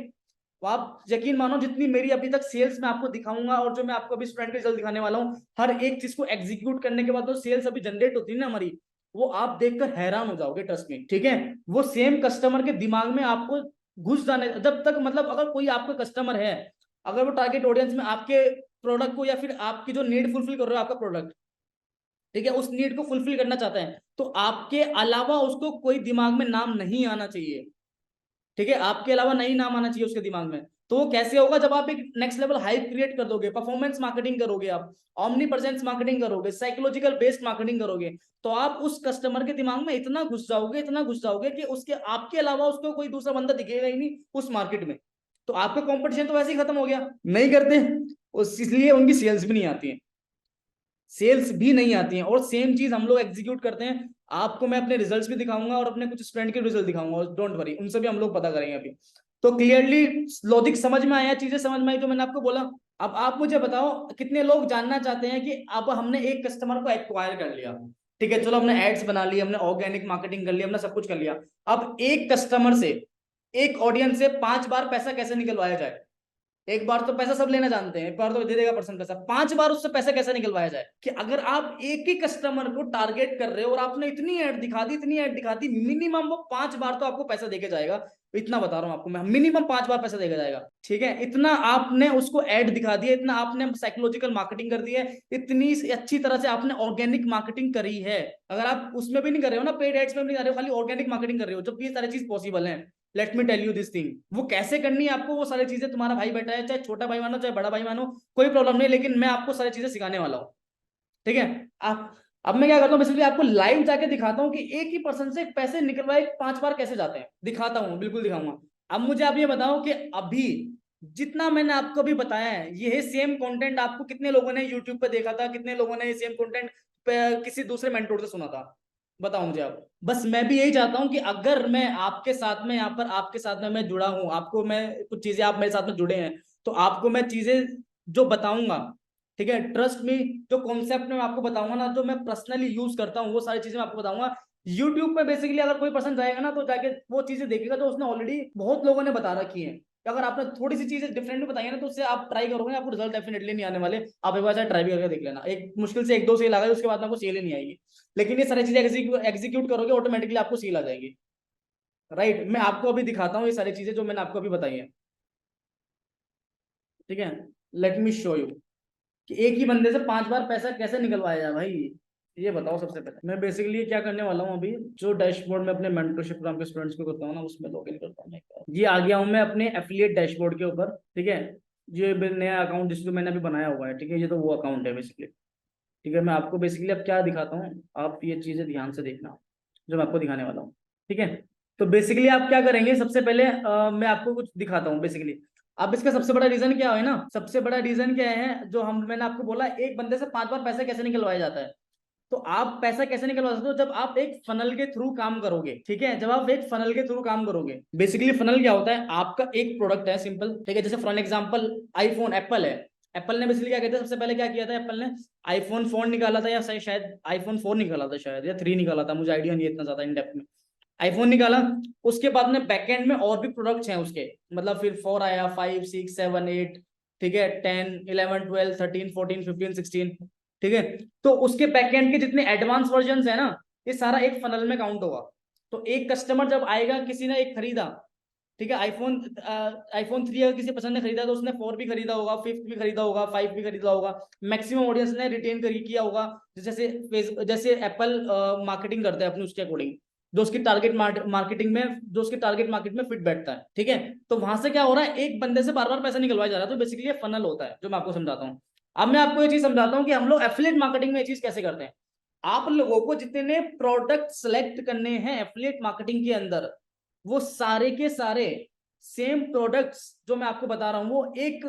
आप यकीन मानो जितनी मेरी अभी तक सेल्स मैं आपको दिखाऊंगा और जो मैं आपको अभी स्टूडेंट के रिजल्ट दिखाने वाला हूँ, हर एक चीज को एग्जीक्यूट करने के बाद जो सेल्स अभी जनरेट होती है ना हमारी, वो आप देखकर हैरान हो जाओगे, ट्रस्ट में, ठीक है? वो सेम कस्टमर के दिमाग में आपको घुस जाने, जब तक मतलब अगर कोई आपका कस्टमर है, अगर वो टारगेट ऑडियंस में आपके प्रोडक्ट को या फिर आपकी जो नीड फुलफिल कर रहे हो आपका प्रोडक्ट, ठीक है, उस नीड को फुलफिल करना चाहता है, तो आपके अलावा उसको कोई दिमाग में नाम नहीं आना चाहिए, ठीक है? आपके अलावा नहीं नाम आना चाहिए उसके दिमाग में। तो वो कैसे होगा? जब आप एक नेक्स्ट लेवल हाइप क्रिएट कर दोगे, परफॉर्मेंस मार्केटिंग करोगे, आप ऑमनी प्रेजेंस मार्केटिंग करोगे, साइकोलॉजिकल बेस्ड मार्केटिंग करोगे, तो आप उस कस्टमर के दिमाग में इतना घुस जाओगे, इतना घुस जाओगे कि उसके आपके अलावा उसको कोई दूसरा बंदा दिखेगा ही नहीं उस मार्केट में। तो आपका कंपटीशन तो वैसे ही खत्म हो गया, नहीं करते, इसलिए उनकी सेल्स भी नहीं आती है, सेल्स भी नहीं आती हैं। और सेम चीज हम लोग एग्जीक्यूट करते हैं। आपको मैं अपने रिजल्ट्स भी दिखाऊंगा और अपने कुछ स्टूडेंट के रिजल्ट दिखाऊंगा, डोंट वरी, उनसे भी हम लोग पता करेंगे अभी। तो क्लियरली लॉजिक समझ में आया, चीजें समझ में आई जो मैंने आपको बोला? अब आप मुझे बताओ, कितने लोग जानना चाहते हैं कि अब हमने एक कस्टमर को एक्वायर कर लिया, ठीक है, चलो हमने एड्स बना ली, हमने ऑर्गेनिक मार्केटिंग कर लिया, हमने सब कुछ कर लिया, अब एक कस्टमर से, एक ऑडियंस से 5 बार पैसा कैसे निकलवाया जाए? एक बार तो पैसा सब लेना जानते हैं, एक बार तो दे देगा पर्सन पैसा, 5 बार उससे पैसा कैसे निकलवाया जाए? कि अगर आप एक ही कस्टमर को टारगेट कर रहे हो और आपने इतनी ऐड दिखा दी, इतनी ऐड दिखा दी, मिनिमम वो 5 बार तो आपको पैसा देके जाएगा। इतना बता रहा हूं आपको मैं, मिनिमम 5 बार पैसा देके जाएगा, ठीक है? इतना आपने उसको ऐड दिखा दिया, इतना आपने साइकोलॉजिकल मार्केटिंग कर दी है, इतनी अच्छी तरह से आपने ऑर्गेनिक मार्केटिंग करी है। अगर आप उसमें भी नहीं कर रहे हो ना, पेड एड्स में भी नहीं कर रहे हो, खाली ऑर्गेनिक मार्केटिंग कर रहे हो, जब ये सारी चीज पॉसिबल है, let me tell you this thing. वो कैसे करनी है आपको, वो सारी चीजें तुम्हारा भाई बैठा है, चाहे छोटा भाई मानो चाहे बड़ा भाई मानो, कोई प्रॉब्लम नहीं, लेकिन मैं आपको सारी चीजें सिखाने वाला हूँ, ठीक है? आप, अब मैं क्या करता हूँ, बेसिकली आपको लाइव जाके दिखाता हूँ कि एक ही पर्सन से पैसे निकलवाए 5 बार कैसे जाते हैं, दिखाता हूँ, बिल्कुल दिखाऊंगा। अब मुझे आप ये बताओ कि अभी जितना मैंने आपको अभी बताया है, ये सेम कंटेंट आपको कितने लोगों ने यूट्यूब पे देखा था, कितने लोगों ने ये सेम कंटेंट किसी दूसरे मेंटोर से सुना था? बताओ मुझे आप। बस मैं भी यही चाहता हूं कि अगर मैं आपके साथ में यहाँ पर, आपके साथ में मैं जुड़ा हूं, आपको मैं कुछ चीजें, आप मेरे साथ में जुड़े हैं, तो आपको मैं चीजें जो बताऊंगा, ठीक है, ट्रस्ट मी, जो कॉन्सेप्ट में आपको बताऊंगा ना, जो मैं पर्सनली यूज करता हूँ, वो सारी चीजें मैं आपको बताऊंगा। यूट्यूब पे बेसिकली अगर कोई पर्सन जाएगा ना, तो जाके वो चीजें देखेगा जो उसने ऑलरेडी बहुत लोगों ने बता रखी है। अगर आपने थोड़ी सी चीजें डिफरेंट बताई है ना, तो उससे आप ट्राई करोगे, आपको रिजल्ट डेफिनेटली नहीं आने वाले। आप एक बार ट्राई भी करके देख लेना, एक मुश्किल से 1-2 सेल आ गए, उसके बाद आपको सेल ही नहीं आएगी। लेकिन ये सारी चीजें एग्जीक्यूट करोगे, ऑटोमेटिकली आपको सेल आ जाएगी, राइट? मैं आपको अभी दिखाता हूँ ये सारी चीजें जो मैंने आपको अभी बताई है, ठीक है? लेट मी शो यू कि एक ही बंदे से 5 बार पैसा कैसे निकलवाया जाए भाई। ये बताओ, सबसे पहले मैं बेसिकली क्या करने वाला हूँ, अभी जो डैशबोर्ड में अपने मेंटरशिप प्रोग्राम के स्टूडेंट्स को करता हूँ ना, उसमें लॉगिन करता हूँ। ये आ गया हूँ मैं अपने एफिलिएट डैशबोर्ड के ऊपर, ठीक है? ये नया अकाउंट जिसको मैंने अभी बनाया हुआ है, ठीक है, ये तो वो अकाउंट है बेसिकली, ठीक है? मैं आपको बेसिकली अब क्या दिखाता हूँ, आप ये चीजें ध्यान से देखना जो मैं आपको दिखाने वाला हूँ, ठीक है? तो बेसिकली आप क्या करेंगे, सबसे पहले मैं आपको कुछ दिखाता हूँ बेसिकली। अब इसका सबसे बड़ा रीजन क्या है ना, सबसे बड़ा रीजन क्या है, जो हम, मैंने आपको बोला एक बंदे से 5 बार पैसा कैसे निकलवाया जाता है। तो आप पैसा कैसे निकलवा सकते हो, जब आप एक फनल के थ्रू काम करोगे, ठीक है? जब आप एक फनल के थ्रू काम करोगे, बेसिकली फनल क्या होता है, आपका एक प्रोडक्ट है सिंपल, ठीक है? जैसे फॉर एग्जांपल आईफोन, एप्पल है, एप्पल ने बेसिकली क्या कहते हैं, सबसे पहले क्या किया था एप्पल ने, आईफोन 4 निकाला था, या शायद आईफोन 4 निकाला था, शायद या 3 निकाला था, मुझे आइडिया नहीं है इतना ज्यादा इन डेप्थ में। आईफोन निकाला, उसके बाद में बैकएंड में और भी प्रोडक्ट्स हैं उसके, मतलब फिर 4 आया, 5, 6, 7, 8, ठीक है, 10, 11, 12, 13, 14, 15, 16, ठीक है? तो उसके बैकएंड के जितने एडवांस वर्जन है ना, ये सारा एक फनल में काउंट होगा। तो एक कस्टमर जब आएगा, किसी ने एक खरीदा, ठीक है, आईफोन 3 अगर किसी पसंद ने खरीदा, तो उसने 4 भी खरीदा होगा, 5 भी खरीदा होगा, 5 भी खरीदा होगा। मैक्सिमम ऑडियंस ने रिटेन किया होगा, जैसे जैसे एप्पल मार्केटिंग करता है अपनी उसके अकॉर्डिंग। जो उसकी टारगेट मार्केटिंग में, जो उसकी टारगेट मार्केट में फिट बैठता है, ठीक है। तो वहां से क्या हो रहा है, एक बंदे से बार बार पैसा निकलवाया जा रहा है, तो बेसिकली ये फनल होता है जो मैं आपको समझाता हूँ। अब मैं आपको ये चीज समझाता हूँ कि हम लोग एफिलिएट मार्केटिंग में ये चीज कैसे करते हैं। आप लोगों को जितने प्रोडक्ट सेलेक्ट करने हैं एफिलिएट मार्केटिंग के अंदर, वो सारे के सारे सेम प्रोडक्ट्स जो मैं आपको बता रहा हूं वो एक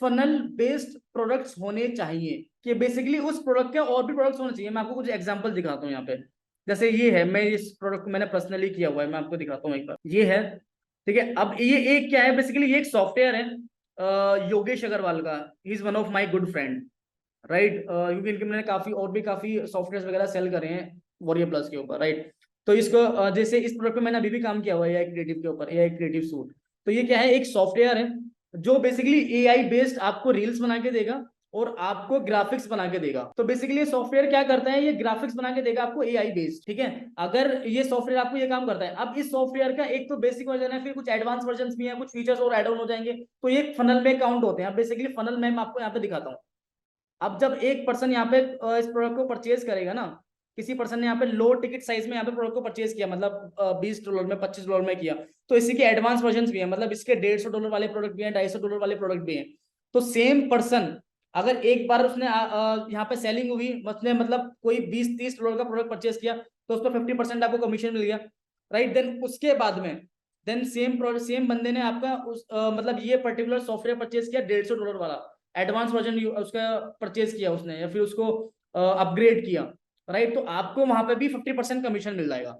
फनल बेस्ड प्रोडक्ट्स होने चाहिए, कि बेसिकली उस प्रोडक्ट के और भी प्रोडक्ट्स होने चाहिए। मैं आपको कुछ एग्जांपल दिखाता हूँ यहाँ पे। जैसे ये है, मैं इस प्रोडक्ट को मैंने पर्सनली किया हुआ है, मैं आपको दिखाता हूँ एक बार। ये है, ठीक है। अब ये एक क्या है, बेसिकली ये एक सॉफ्टवेयर है योगेश अग्रवाल का। He is one of my good friend, right. क्योंकि इनके मैंने काफी और भी काफी सॉफ्टवेयर वगैरह सेल करे हैं वॉरियर प्लस के ऊपर, राइट। तो इसको जैसे इस प्रोडक्ट पे मैंने अभी भी काम किया हुआ है एआई क्रिएटिव के ऊपर, एआई क्रिएटिव सूट। तो ये क्या है, एक सॉफ्टवेयर है जो बेसिकली एआई बेस्ड आपको रील्स बना के देगा और आपको ग्राफिक्स बना के देगा। तो बेसिकली ये सॉफ्टवेयर क्या करता है, ये ग्राफिक्स बना के देगा आपको एआई बेस्ड, ठीक है। अगर ये सॉफ्टवेयर आपको ये काम करता है, अब इस सॉफ्टवेयर का एक तो बेसिक वर्जन है, फिर कुछ एडवांस वर्जन भी है, कुछ फीचर्स और एड ऑन हो जाएंगे, तो ये फनल में काउंट होते हैं। अब बेसिकली फनल में मैं आपको यहाँ पे दिखाता हूँ। अब जब एक पर्सन यहाँ पे इस प्रोडक्ट को परचेज करेगा ना, किसी पर्सन ने यहाँ पे लो टिकट साइज में यहाँ पे प्रोडक्ट को परचेज किया, मतलब $20 में, $25 में किया, तो इसी के एडवांस वर्जन भी है, मतलब इसके $150 वाले प्रोडक्ट भी हैं, $250 वाले प्रोडक्ट भी हैं। तो सेम पर्सन अगर एक बार उसने यहाँ पे सेलिंग हुई, उसने मतलब कोई $20-30 का प्रोडक्ट परचेज किया, तो उसको 50% आपको कमीशन मिल गया, राइट। देन उसके बाद में देन सेम बंदे ने आपका मतलब ये पर्टिकुलर सॉफ्टवेयर परचेज किया $150 वाला, एडवांस वर्जन उसका परचेज किया उसने, या फिर उसको अपग्रेड किया, राइट। तो आपको वहां पे भी 50% कमीशन मिल जाएगा।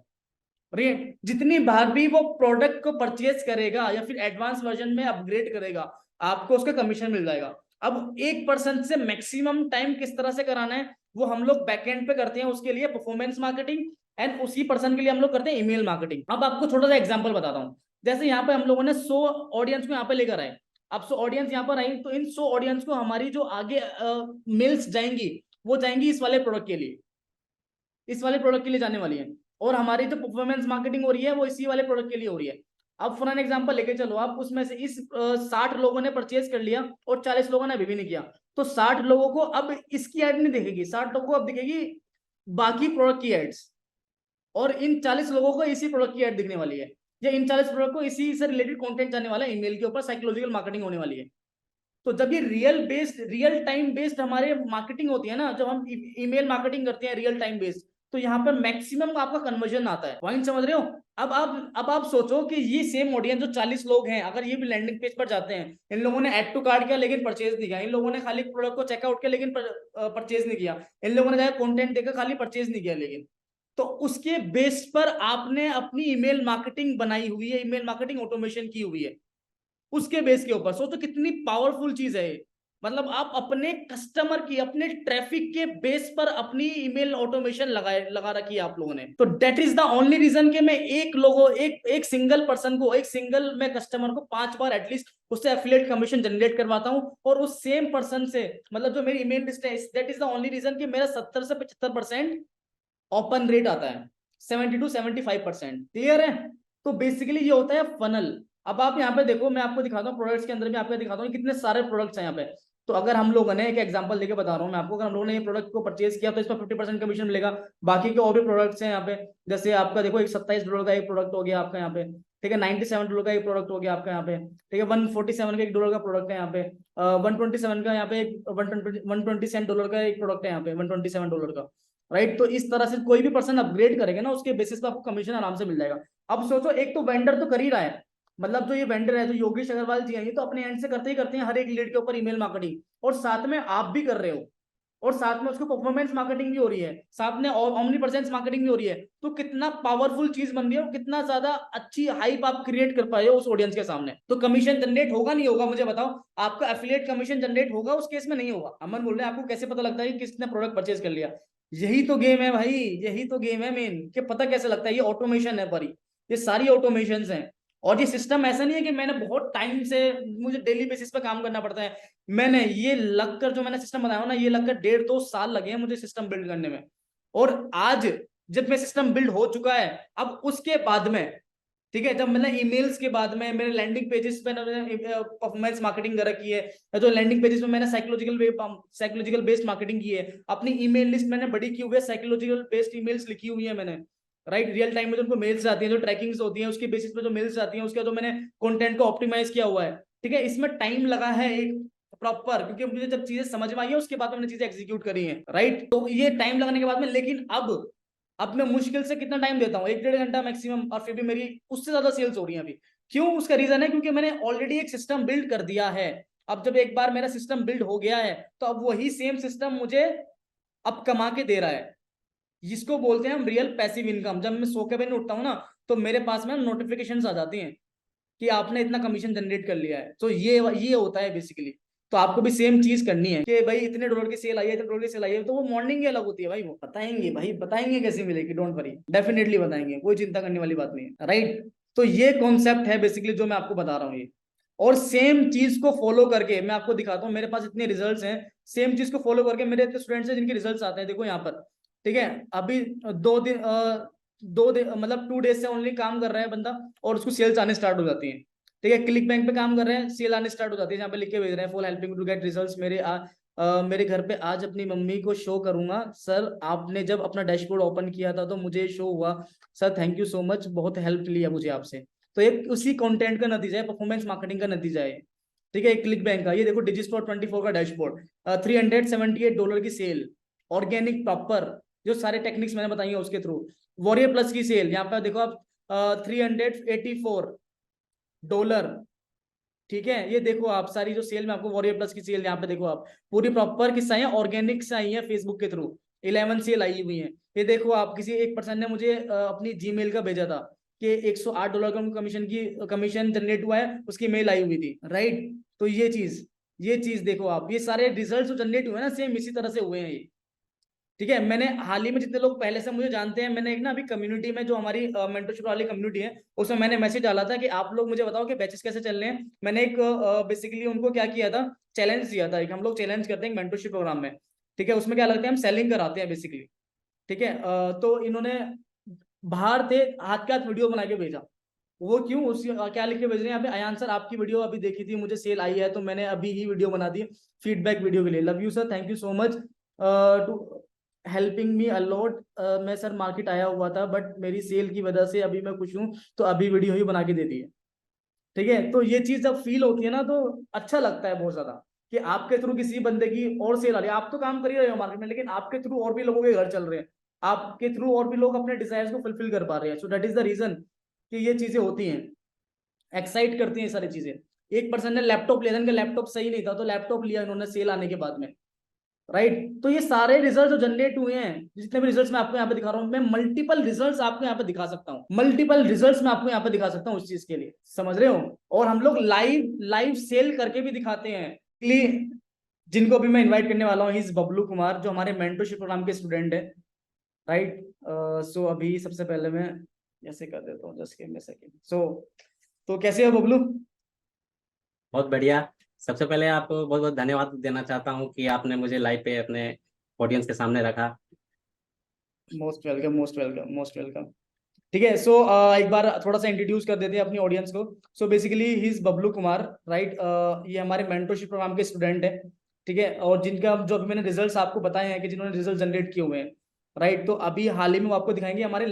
राइट, जितनी बार भी वो प्रोडक्ट को परचेज करेगा या फिर एडवांस वर्जन में अपग्रेड करेगा, आपको उसका कमीशन मिल जाएगा। अब एक पर्सन से मैक्सिमम टाइम किस तरह से कराना है, वो हम लोग बैकएंड पे करते हैं, उसके लिए परफॉर्मेंस मार्केटिंग, एंड उसी पर्सन के लिए हम लोग करते हैं ईमेल मार्केटिंग। अब आपको छोटा सा एग्जांपल बताता हूँ। जैसे यहाँ पे हम लोगों ने 100 ऑडियंस को यहाँ पे लेकर आए। अब 100 ऑडियंस यहाँ पर आई, तो इन 100 ऑडियंस को हमारी जो आगे मेल्स जाएंगी, वो जाएंगी इस वाले प्रोडक्ट के लिए, इस वाले प्रोडक्ट के लिए जाने वाली है। और हमारी जो परफॉर्मेंस मार्केटिंग हो रही है वो इसी वाले प्रोडक्ट के लिए हो रही है। अब फॉर एन एग्जांपल लेके चलो, आप उसमें से इस 60 लोगों ने परचेज कर लिया और 40 लोगों ने अभी भी नहीं किया, तो 60 लोगों को अब इसकी एड नहीं दिखेगी, 60 लोगों को अब दिखेगी बाकी प्रोडक्ट की एड्स, और इन 40 लोगों को इसी प्रोडक्ट की एड दिखने वाली है, या इन 40 प्रोडक्ट को इसी से रिलेटेड कंटेंट जाने वाला है, ईमेल के ऊपर साइकोलॉजिकल मार्केटिंग होने वाली है। तो जब ये रियल टाइम बेस्ड हमारे मार्केटिंग होती है ना, जब हम ईमेल मार्केटिंग करते हैं रियल टाइम बेस्ड, तो यहाँ पर मैक्सिमम आपका कन्वर्जन आता है। पॉइंट समझ रहे हो। अब आप सोचो कि ये सेम ऑडियंस जो 40 लोग हैं, अगर ये भी लैंडिंग पेज पर जाते हैं, इन लोगों ने ऐड टू कार्ट किया लेकिन परचेज नहीं किया, इन लोगों ने खाली प्रोडक्ट को चेकआउट किया लेकिन परचेज नहीं किया, इन लोगों ने जाकर कंटेंट देखा खाली परचेज नहीं किया, लेकिन तो उसके बेस पर आपने अपनी ईमेल मार्केटिंग बनाई हुई है, ईमेल मार्केटिंग ऑटोमेशन की हुई है, उसके बेस के ऊपर। सोचो कितनी पावरफुल चीज है ये। मतलब आप अपने कस्टमर की, अपने ट्रैफिक के बेस पर अपनी ईमेल ऑटोमेशन लगा रखी है आप लोगों ने। तो that is the only reason कि मैं एक सिंगल पर्सन को, एक सिंगल मैं कस्टमर को 5 बार एटलीस्ट उससे एफिलिएट कमीशन जनरेट करवाता हूं, और उस सेम पर्सन से, मतलब जो मेरी ईमेल लिस्ट है, that is the only reason कि मेरा 70 से 75% ओपन रेट आता है, 70 to 75%। क्लियर है। तो बेसिकली ये होता है फनल। अब आप यहाँ पे देखो, मैं आपको दिखाता हूँ प्रोडक्ट्स के अंदर भी आपको दिखाता हूँ कितने सारे प्रोडक्ट्स हैं यहाँ पे। तो अगर हम लोगों ने एक एग्जांपल देके बता रहा हूँ मैं आपको, अगर हम लोगों ने ये प्रोडक्ट को परचेज किया तो इस पर 50% कमीशन मिलेगा। बाकी के और भी प्रोडक्ट्स हैं यहाँ पे, जैसे आपका देखो एक $27 का एक प्रोडक्ट हो गया आपका यहाँ पे, ठीक है। $97 का एक प्रोडक्ट हो गया आपका यहाँ पे, ठीक है। $147 का $1 का प्रोडक्ट है यहाँ पे, 127 का यहाँ पे, 127 का एक प्रोडक्ट है यहाँ पे, $127 का, राइट। तो इस तरह से कोई भी पर्सन अपग्रेड करेगा ना, उसके बेसिस पे आपको कमीशन आराम से मिल जाएगा। अब सोचो, एक तो वेंडर तो कर ही रहा है, मतलब जो ये वेंडर है, जो योगेश अग्रवाल जी है, ये तो अपने एंड से करते ही करते हैं हर एक लीड के ऊपर ईमेल मार्केटिंग, और साथ में आप भी कर रहे हो, और साथ में उसको परफॉर्मेंस मार्केटिंग भी हो रही है, साथ में ओमनी प्रेजेंस मार्केटिंग भी हो रही है। तो कितना पावरफुल चीज बन रही है, और कितना ज्यादा अच्छी हाइप आप क्रिएट कर पाए हो उस ऑडियंस के सामने। तो कमीशन जनरेट होगा नहीं होगा, मुझे बताओ। आपका एफिलिएट कमीशन जनरेट होगा, उस केस में नहीं होगा। अमन बोल रहे हैं आपको कैसे पता लगता है कि किसने प्रोडक्ट परचेज कर लिया। यही तो गेम है भाई, यही तो गेम है मेन, कि पता कैसे लगता है। ये ऑटोमेशन है परी, ये सारी ऑटोमेशन हैं। और ये सिस्टम ऐसा नहीं है कि मैंने बहुत टाइम से, मुझे डेली बेसिस पे काम करना पड़ता है। मैंने ये लगकर, जो मैंने सिस्टम बनाया ना, ये लगकर 1.5-2 साल लगे हैं मुझे सिस्टम बिल्ड करने में। और आज जब मैं सिस्टम बिल्ड हो चुका है, अब उसके बाद में, ठीक है, जब मैंने ईमेल्स के बाद में मेरे लैंडिंग पेजेस पे परफॉर्मेंस मार्केटिंग कर रखी है, जो लैंडिंग पेजेस में मैंने साइकोलॉजिकल बेस्ड मार्केटिंग की है, अपनी ईमेल लिस्ट मैंने बड़ी की हुई है, साइकोलॉजिकल बेस्ड ईमेल्स लिखी हुई है मैंने, राइट। रियल टाइम में जो उनको मेल्स आती हैं, जो ट्रैकिंग्स होती हैं, उसके बेसिस पे जो मेल्स आती हैं, उसका जो मैंने कंटेंट को ऑप्टिमाइज किया हुआ है, ठीक है। इसमें टाइम लगा है एक प्रॉपर, क्योंकि मुझे जब चीजें समझ में आई है उसके बाद मैंने चीजें एग्जीक्यूट करी हैं, राइट। तो ये टाइम लगाने के बाद में, लेकिन अब मैं मुश्किल से कितना टाइम देता हूँ, 1-1.5 घंटा मैक्सिमम, और फिर भी मेरी उससे ज्यादा सेल्स हो रही है अभी। क्यों? उसका रीजन है क्योंकि मैंने ऑलरेडी एक सिस्टम बिल्ड कर दिया है। अब जब एक बार मेरा सिस्टम बिल्ड हो गया है, तो अब वही सेम सिस्टम मुझे अब कमा के दे रहा है। इसको बोलते हैं हम रियल पैसिव इनकम। जब मैं सो के बजे उठता हूँ ना, तो मेरे पास में नोटिफिकेशन आ जाती हैं कि आपने इतना कमीशन जनरेट कर लिया है। तो ये होता है बेसिकली। तो आपको भी सेम चीज करनी है कि भाई इतने डॉलर की सेल आई है, इतने डॉलर की सेल आई है, तो वो मॉर्निंग ही अलग होती है भाई। वो बताएंगे भाई, बताएंगे कैसे मिलेगी, डोंट वरी, डेफिनेटली बताएंगे, कोई चिंता करने वाली बात नहीं है, राइट। तो ये कॉन्सेप्ट है बेसिकली जो मैं आपको बता रहा हूँ ये। और सेम चीज को फॉलो करके मैं आपको दिखाता हूँ, मेरे पास इतने रिजल्ट्स हैं। सेम चीज को फॉलो करके मेरे इतने स्टूडेंट्स हैं जिनके रिजल्ट्स आते हैं, देखो यहाँ पर, ठीक है। अभी 2 दिन 2 दिन मतलब 2 डेज से ओनली काम कर रहा है बंदा, और उसको सेल्स आने स्टार्ट हो जाती है, ठीक है। क्लिक बैंक पे काम कर रहे हैं, सेल आने स्टार्ट हो जाती है, जहाँ पे लिख के भेज रहे हैं, full helping to get results मेरे घर पे आज अपनी मम्मी को शो करूंगा सर, आपने जब अपना डैशबोर्ड ओपन किया था तो मुझे शो हुआ sir, thank you so much, बहुत हेल्प लिया मुझे आपसे। तो एक उसी कंटेंट का नतीजा है, परफॉर्मेंस मार्केटिंग का नतीजा है, ठीक है। क्लिक बैंक का ये देखो, डिजिस्टोर 24 का डैशबोर्ड, $378 की सेल, ऑर्गेनिक प्रॉपर, जो सारे टेक्निक्स मैंने बताई है उसके थ्रू। वॉरियर प्लस की सेल यहाँ पर देखो आप, $384, ठीक है। ये देखो आप सारी जो सेल में आपको वॉरियर प्लस की सेल यहाँ पे देखो आप, पूरी प्रॉपर किस आई है, ऑर्गेनिक से आई है, फेसबुक के थ्रू 11 सेल आई हुई है। ये देखो आप, किसी एक पर्सन ने मुझे अपनी जीमेल का भेजा था कि $108 का कमीशन जनरेट हुआ है, उसकी मेल आई हुई थी, राइट। तो ये चीज देखो आप, ये सारे रिजल्ट जो जनरेट हुए हैं ना, सेम इसी तरह से हुए हैं ये, ठीक है। मैंने हाल ही में, जितने लोग पहले से मुझे जानते हैं, मैंने एक ना अभी कम्युनिटी में, जो हमारी मेंटरशिप वाली कम्युनिटी है, उसमें मैंने मैसेज डाला था कि आप लोग मुझे बताओ कि बैचेस कैसे चल रहे हैं। मैंने एक बेसिकली उनको क्या किया था, चैलेंज दिया था, एक हम लोग चैलेंज करते हैं मेंटरशिप प्रोग्राम में, ठीक है। उसमें क्या लगता है, हम सेलिंग कराते हैं बेसिकली, ठीक है। तो इन्होंने बाहर थे, हाथ के हाथ वीडियो बना के भेजा। वो क्यों, उस क्या लिख के भेज रहे हैं यहाँ पे, अयान सर आपकी वीडियो अभी देखी थी, मुझे सेल आई है, तो मैंने अभी ही वीडियो बना दी फीडबैक वीडियो के लिए, love you sir, thank you so much to helping me a lot. मैं सर मार्केट आया हुआ था, बट मेरी सेल की वजह से अभी मैं खुश हूँ, तो अभी वीडियो ही बना के दे दी है, ठीक है। तो ये चीज जब फील होती है ना, तो अच्छा लगता है बहुत ज्यादा, कि आपके थ्रू किसी बंदे की और सेल आ रही है। आप तो काम कर ही रहे हो मार्केट में, लेकिन आपके थ्रू और भी लोगों के घर चल रहे हैं, आपके थ्रू और भी लोग अपने डिजायर्स को फुलफिल कर पा रहे हैं। So that is the reason कि ये चीजें होती हैं, एक्साइट करती हैं सारी चीजें। एक पर्सन ने लैपटॉप लिया था, इनका लैपटॉप सही नहीं था, तो लैपटॉप लिया इन्होंने सेल आने के बाद में, राइट। तो ये सारे रिजल्ट जो जनरेट हुए हैं, जितने भी रिजल्ट्स मैं आपको यहाँ पे दिखा रहा हूँ, मैं मल्टीपल रिजल्ट्स आपको यहाँ पे दिखा सकता हूँ, मल्टीपल रिजल्ट्स मैं आपको यहाँ पे दिखा सकता हूँ उस चीज के लिए, समझ रहे हो। और हम लोग लाइव लाइव सेल करके भी दिखाते हैं कि जिनको भी मैं इनवाइट करने वाला हूँ, इस बबलू कुमार, जो हमारे मेंटरशिप प्रोग्राम के स्टूडेंट है, राइट। सो अभी सबसे पहले मैं ऐसे कर देता हूँ, जस्ट गिव मी सेकंड। सो तो कैसे हो बबलू? बहुत बढ़िया। सबसे पहले आपको बहुत बहुत धन्यवाद देना चाहता हूँ कि आपने मुझे लाइव पे अपने ऑडियंस के सामने रखा। Most welcome, most welcome, most welcome. ठीक है। सो एक बार थोड़ा सा इंट्रोड्यूस कर देते हैं अपनी ऑडियंस को। So basically he is Bablu Kumar, right. ये हमारे मेंटरशिप प्रोग्राम के स्टूडेंट है, ठीक है। और जिनका जो अभी मैंने रिजल्ट्स आपको बताए हैं, कि जिन्होंने रिजल्ट जनरेट किए हुए हैं, राइट। तो अभी हाल ही में वो आपको दिखाएंगे, हमारा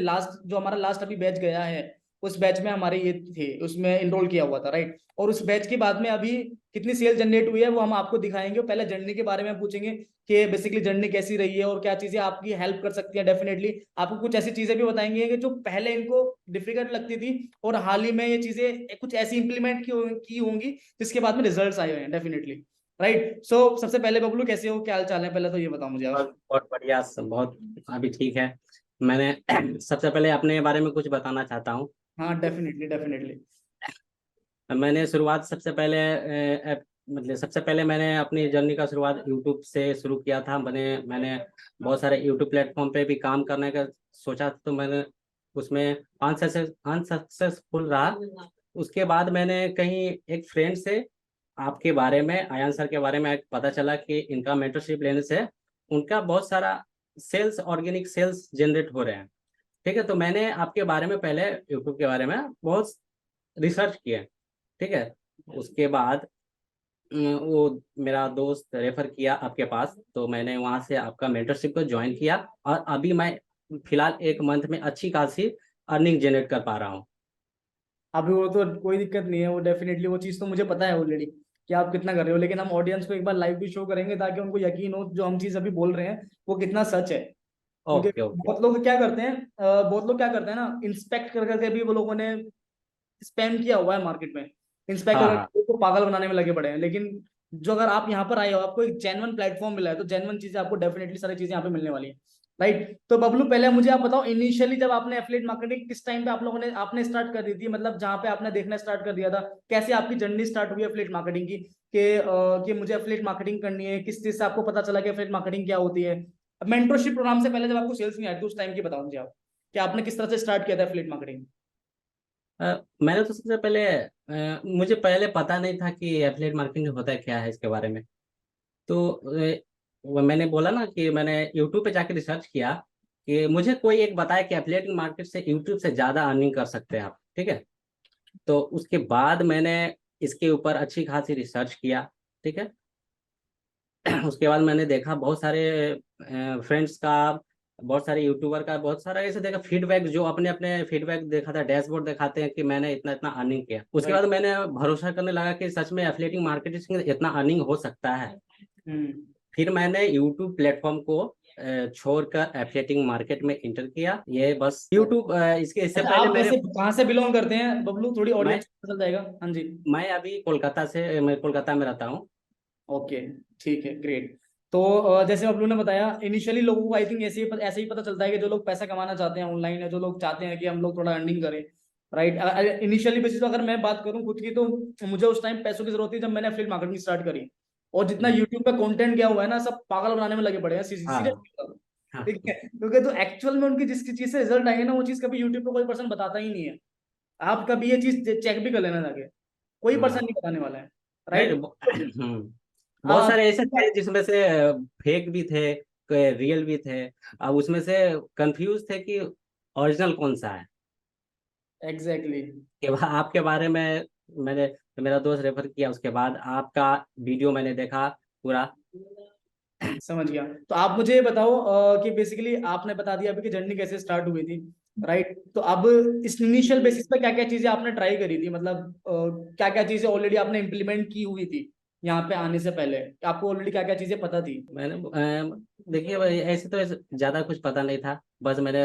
लास्ट अभी बैच गया है, उस बैच में हमारे ये थे, उसमें इनरोल किया हुआ था, राइट। और उस बैच के बाद में अभी कितनी सेल जनरेट हुई है वो हम आपको दिखाएंगे। पहले जर्नी के बारे में पूछेंगे कि बेसिकली जर्नी कैसी रही है और क्या चीजें आपकी हेल्प कर सकती है। डेफिनेटली आपको कुछ ऐसी चीजें भी बताएंगे कि जो पहले इनको डिफिकल्ट लगती थी, और हाल ही में ये चीजें कुछ ऐसी इंप्लीमेंट की होंगी जिसके बाद में रिजल्ट्स आए हुए हैं, डेफिनेटली, राइट। सो सबसे पहले बबलू कैसे हो, क्या हाल चाल है, पहले तो ये बताओ मुझे आप। बहुत बहुत बढ़िया, बहुत अभी ठीक है। मैंने सबसे पहले अपने बारे में कुछ बताना चाहता हूँ। हाँ, डेफिनेटली डेफिनेटली। मैंने शुरुआत सबसे पहले मतलब सबसे पहले मैंने अपनी जर्नी का शुरुआत यूट्यूब से शुरू किया था। मैंने बहुत सारे यूट्यूब प्लेटफॉर्म पे भी काम करने का सोचा, तो मैंने उसमें अनसक्सेसफुल रहा। उसके बाद मैंने कहीं एक फ्रेंड से आपके बारे में, आयान सर के बारे में पता चला कि इनका मेंटरशिप लेने से उनका बहुत सारा सेल्स, ऑर्गेनिक सेल्स जनरेट हो रहे हैं। ठीक है, तो मैंने आपके बारे में पहले यूट्यूब के बारे में बहुत रिसर्च किया, ठीक है। उसके बाद वो मेरा दोस्त रेफर किया आपके पास, तो मैंने वहाँ से आपका मेंटरशिप को ज्वाइन किया, और अभी मैं फिलहाल 1 मंथ में अच्छी खासी अर्निंग जनरेट कर पा रहा हूँ। अभी वो तो कोई दिक्कत नहीं है, वो डेफिनेटली वो चीज़ तो मुझे पता है ऑलरेडी कि आप कितना कर रहे हो, लेकिन हम ऑडियंस को एक बार लाइव भी शो करेंगे ताकि उनको यकीन हो जो हम चीज़ अभी बोल रहे हैं वो कितना सच है। क्योंकि ओके ओके। बहुत लोग क्या करते हैं ना, इंस्पेक्ट कर करके भी वो लोगों ने स्पैम किया हुआ है मार्केट में, इंस्पेक्ट हाँ कर हाँ। करके को पागल बनाने में लगे पड़े हैं। लेकिन जो अगर आप यहाँ पर आए हो, आपको एक जेन्युइन प्लेटफॉर्म मिला है, तो जेन्युइन चीजें आपको डेफिनेटली सारी चीजें यहाँ पे मिलने वाली है। राइट, तो बबलू पहले मुझे आप बताओ, इनिशियली जब आपने एफिलिएट मार्केटिंग किस टाइम पे आप लोगों ने आपने स्टार्ट कर दी थी, मतलब जहां पे आपने देखना स्टार्ट कर दिया था, कैसे आपकी जर्नी स्टार्ट हुई एफिलिएट मार्केटिंग की, कि मुझे एफिलिएट मार्केटिंग करनी है, किस चीज से आपको पता चला कि एफिलिएट मार्केटिंग क्या होती है? मेंटरशिप प्रोग्राम से पहले जब आपको सेल्स नहीं आती थी उस टाइम की बताओ मुझे आप, कि आपने किस तरह से स्टार्ट किया था एफिलिएट मार्केटिंग? मैंने तो सबसे पहले मुझे पहले पता नहीं था कि एफिलिएट मार्केटिंग होता क्या है इसके बारे में। तो वो मैंने बोला ना कि मैंने यूट्यूब पे जाके रिसर्च किया कि मुझे कोई एक बताया कि एफिलिएट मार्केट से यूट्यूब से ज़्यादा अर्निंग कर सकते हैं आप, ठीक है। तो उसके बाद मैंने इसके ऊपर अच्छी खासी रिसर्च किया, ठीक है। उसके बाद मैंने देखा बहुत सारे फ्रेंड्स का, बहुत सारे यूट्यूबर का, बहुत सारा ऐसे देखा फीडबैक, जो अपने अपने फीडबैक देखा था, डैशबोर्ड दिखाते हैं कि मैंने इतना इतना अर्निंग किया। उसके राइट। बाद मैंने भरोसा करने लगा कि सच में एफिलिएटिंग मार्केटिंग से इतना अर्निंग हो सकता है। हम्म। फिर मैंने यूट्यूब प्लेटफॉर्म को छोड़कर एफिलिएटिंग मार्केट में इंटर किया। ये बस यूट्यूब इसके इससे अच्छा, पहले आप मेरे वैसे कहाँ से बिलोंग करते हैं बबलू, थोड़ी मैं ऑडियंस पता चल जाएगा। हाँ जी। मैं अभी कोलकाता से, मैं कोलकाता में रहता हूँ। ओके, ठीक है, ग्रेट। तो जैसे बबलू ने बताया, इनिशियली लोगों को आई थिंक ऐसे ही पता चलता है कि जो लोग पैसा कमाना चाहते हैं ऑनलाइन, है जो लोग चाहते हैं कि हम लोग थोड़ा अर्निंग करें, राइट। इनिशियली बेसिस पे अगर मैं बात करूं खुद की, तो मुझे उस टाइम पैसों की जरूरत थी जब मैंने एफिलिएट मार्केटिंग स्टार्ट करी। और जितना हम्म, यूट्यूब पे कंटेंट गया हुआ है ना, सब पागल बनाने में लगे पड़े हैं, सीरियस। हाँ हाँ। ठीक है, क्योंकि जो एक्चुअल में उनकी जिसकी चीज से रिजल्ट आएंगे ना, वो चीज कभी यूट्यूब पे कोई पर्सन बताता ही नहीं है। आप कभी ये चीज चेक भी कर लेना जाके, कोई पर्सन हाँ नहीं बताने वाला है। नहीं राइट। बहुत सारे ऐसे थे जिसमें से फेक भी थे, रियल भी थे। अब उसमें से कंफ्यूज थे कि ओरिजिनल कौन सा है। एग्जैक्टली। कि आपके बारे में मैंने, मेरा दोस्त रेफर किया, उसके बाद आपका वीडियो मैंने देखा पूरा। समझ गया। तो आप मुझे ये बताओ कि बेसिकली आपने बता दिया अभी कि जर्नी कैसे स्टार्ट हुई थी, राइट। तो अब इस इनिशियल बेसिस पे क्या क्या चीजें आपने ट्राई करी थी, मतलब क्या क्या चीजें ऑलरेडी आपने इम्प्लीमेंट की हुई थी यहाँ पे आने से पहले, आपको ऑलरेडी क्या क्या चीजें पता थी? मैंने देखिए भाई, ऐसे तो ज्यादा कुछ पता नहीं था। बस मैंने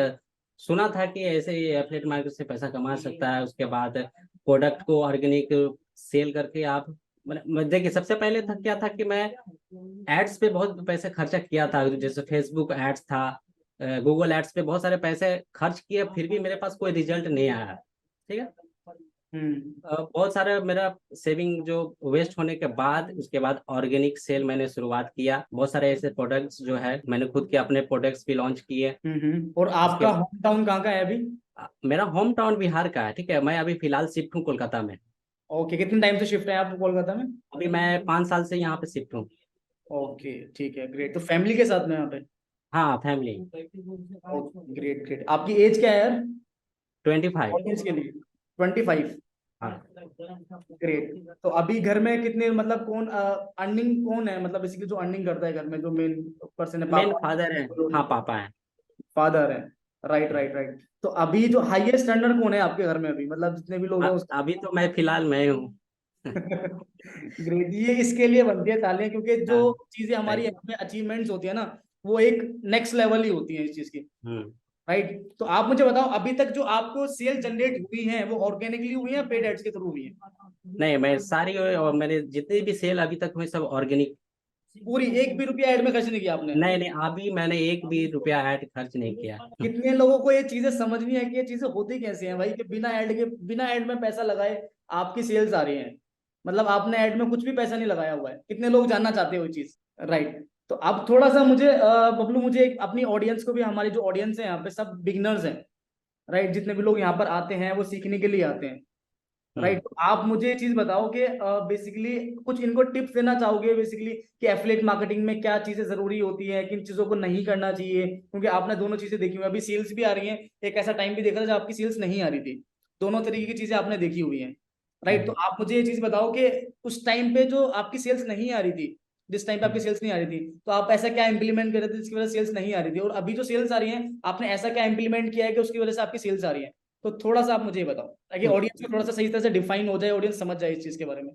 सुना था कि ऐसे ही एफिलिएट मार्केट से पैसा कमा सकता है। उसके बाद प्रोडक्ट को ऑर्गेनिक सेल करके आप, देखिए सबसे पहले था क्या था कि मैं एड्स पे बहुत पैसे खर्चा किया था। जैसे फेसबुक एड्स था, गूगल एड्स पे बहुत सारे पैसे खर्च किए, फिर भी मेरे पास कोई रिजल्ट नहीं आया, ठीक है। हम्म। बहुत सारा मेरा सेविंग जो वेस्ट होने के बाद, उसके बाद ऑर्गेनिक सेल मैंने शुरुआत किया। बहुत सारे ऐसे प्रोडक्ट्स जो है मैंने खुद के अपने प्रोडक्ट्स भी लॉन्च किए। और उसके आपका होम टाउन कहाँ का है अभी? मेरा होम टाउन बिहार का है, ठीक है। मैं अभी फिलहाल शिफ्ट हूँ कोलकाता में। ओके, कितने टाइम से शिफ्ट है आप कोलकाता में? अभी मैं 5 साल से यहाँ पे शिफ्ट हूँ। ओके, ठीक है, ग्रेट। तो फैमिली के साथ में यहाँ पे? हाँ फैमिली। Great great. आपकी एज क्या है यार, 25। ऑडियंस के लिए? 25। हाँ। ग्रेट। तो अभी घर में कितने, मतलब कौन अर्निंग कौन है, मतलब बेसिकली जो अर्निंग करता है घर में, जो मेन पर्सन है, मेन पापा? फादर है। हाँ पापा है। फादर है। Right right right. तो अभी जो हाईएस्ट अर्नर कौन है आपके घर में अभी, मतलब जितने भी लोग हैं अभी तो मैं फिलहाल मैं हूँ। ग्रेट, ये इसके लिए बनती है तालियां, क्योंकि जो हाँ चीजें हमारी थैंक। में अचीवमेंट्स होती है ना, वो एक नेक्स्ट लेवल ही होती है इस चीज की। हम्म। राइट। तो आप मुझे बताओ, अभी तक जो आपको सेल जनरेट हुई है वो ऑर्गेनिकली हुई है या पेड एड्स के थ्रू हुई है? नहीं, मैं सारी और मैंने जितनी भी सेल अभी तक हुई सब ऑर्गेनिक। पूरी एक भी रुपया ऐड में खर्च नहीं किया आपने? नहीं नहीं, अभी मैंने एक भी रुपया ऐड खर्च नहीं किया। कितने लोगों को ये चीजें समझ नहीं है कि ये चीजें होती कैसे हैं भाई, कि बिना ऐड में पैसा लगाए आपकी सेल्स आ रही हैं, मतलब आपने ऐड में कुछ भी पैसा नहीं लगाया हुआ है। कितने लोग जानना चाहते हैं वो चीज, राइट। तो अब थोड़ा सा मुझे बबलू, मुझे अपनी ऑडियंस को भी, हमारी जो ऑडियंस है यहाँ पे सब बिगनर्स हैं, राइट। जितने भी लोग यहाँ पर आते हैं वो सीखने के लिए आते हैं, हम्म। राइट। तो आप मुझे ये चीज बताओ कि बेसिकली कुछ इनको टिप्स देना चाहोगे बेसिकली, कि एफिलिएट मार्केटिंग में क्या चीजें जरूरी होती है, किन चीजों को नहीं करना चाहिए, क्योंकि आपने दोनों चीजें देखी हुई है, अभी सेल्स भी आ रही है, एक ऐसा टाइम भी देखा था जब आपकी सेल्स नहीं आ रही थी। दोनों तरीके की चीजें आपने देखी हुई है, राइट। तो हम्म। आप मुझे ये चीज बताओ कि उस टाइम पे जो आपकी सेल्स नहीं आ रही थी, जिस टाइम पे आपकी सेल्स नहीं आ रही थी, तो आप ऐसा क्या इंप्लीमेंट कर रहे थे जिसकी वजह से सेल्स नहीं आ रही थी, और अभी जो सेल्स आ रही है आपने ऐसा क्या इंप्लीमेंट किया है कि उसकी वजह से आपकी सेल्स आ रही है? तो थोड़ा सा आप मुझे ये बताओ ताकि तो ऑडियंस को थोड़ा सा सही तरह से डिफाइन हो जाए, ऑडियंस समझ जाए इस चीज के बारे में।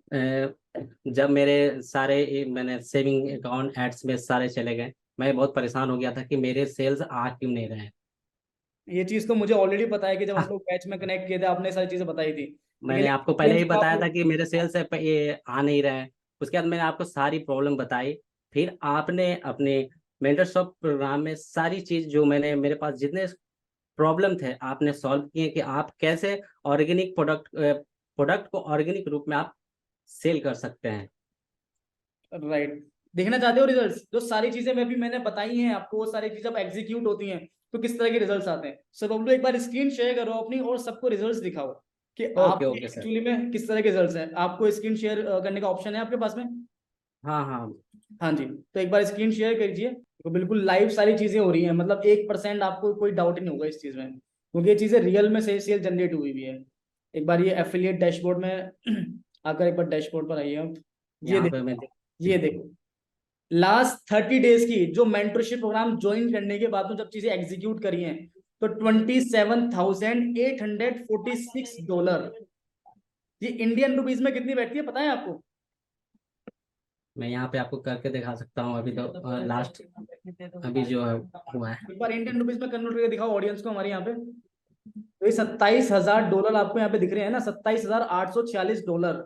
जब मेरे सारे मैंने सेविंग अकाउंट एड्स में सारे चले गए, मैं बहुत परेशान हो गया था कि मेरे सेल्स आ क्यों नहीं रहे हैं। ये चीज तो मुझे ऑलरेडी पता है कि जब हम लोग बैच में कनेक्ट किए थे आपने सारी चीजें बताई थी, लेकिन मैंने आपको पहले ही ऑडियंस को बताया आप। था कि मेरे सेल्स ये आ नहीं रहे हैं। उसके बाद मैंने आपको सारी प्रॉब्लम बताई। फिर आपने अपने मेंटरशिप प्रोग्राम में सारी चीज जो मैंने मेरे पास जितने प्रॉब्लम थे आपने सॉल्व किए कि आप कैसे ऑर्गेनिक प्रोडक्ट को ऑर्गेनिक रूप में आप सेल कर सकते हैं। राइट, देखना चाहते हो रिजल्ट्स? जो सारी चीजें मैं भी मैंने बताई हैं आपको, वो सारी चीजें अब एग्जीक्यूट होती हैं तो किस तरह के रिजल्ट्स आते हैं। सो बबलू एक बार स्क्रीन शेयर करो अपनी और सबको रिजल्ट्स दिखाओ कि ओके आपके ओके सर। एक्चुअली में किस तरह के रिजल्ट्स हैं। आपको स्क्रीन शेयर करने का ऑप्शन है आपके पास में? हाँ हाँ। हाँ जी, तो एक बार स्क्रीन शेयर कीजिए। तो बिल्कुल लाइव सारी चीजें हो रही हैं, मतलब 1% आपको कोई डाउट ही नहीं होगा इस चीज में, क्योंकि ये चीजें रियल में से सेल जनरेट हुई हुई है। एक बार ये एफिलिएट डैशबोर्ड में आकर एक बार डैशबोर्ड पर आइए आप। ये यहाँ पे देखो, मैं ये देखो लास्ट 30 डेज की जो मेंटरशिप प्रोग्राम ज्वाइन करने के बाद में जब चीजें एग्जीक्यूट करी हैं, तो $27,846। ये इंडियन रुपीज में कितनी बैठती है पता है आपको? मैं यहाँ पे आपको करके दिखा सकता हूँ। अभी तो लास्ट अभी जो है हुआ है। एक बार इंडियन रुपीज में कन्वर्ट करके दिखाओ ऑडियंस को हमारे यहाँ पे। तो ये $27,000 आपको यहाँ पे दिख रहे हैं ना, $27,846।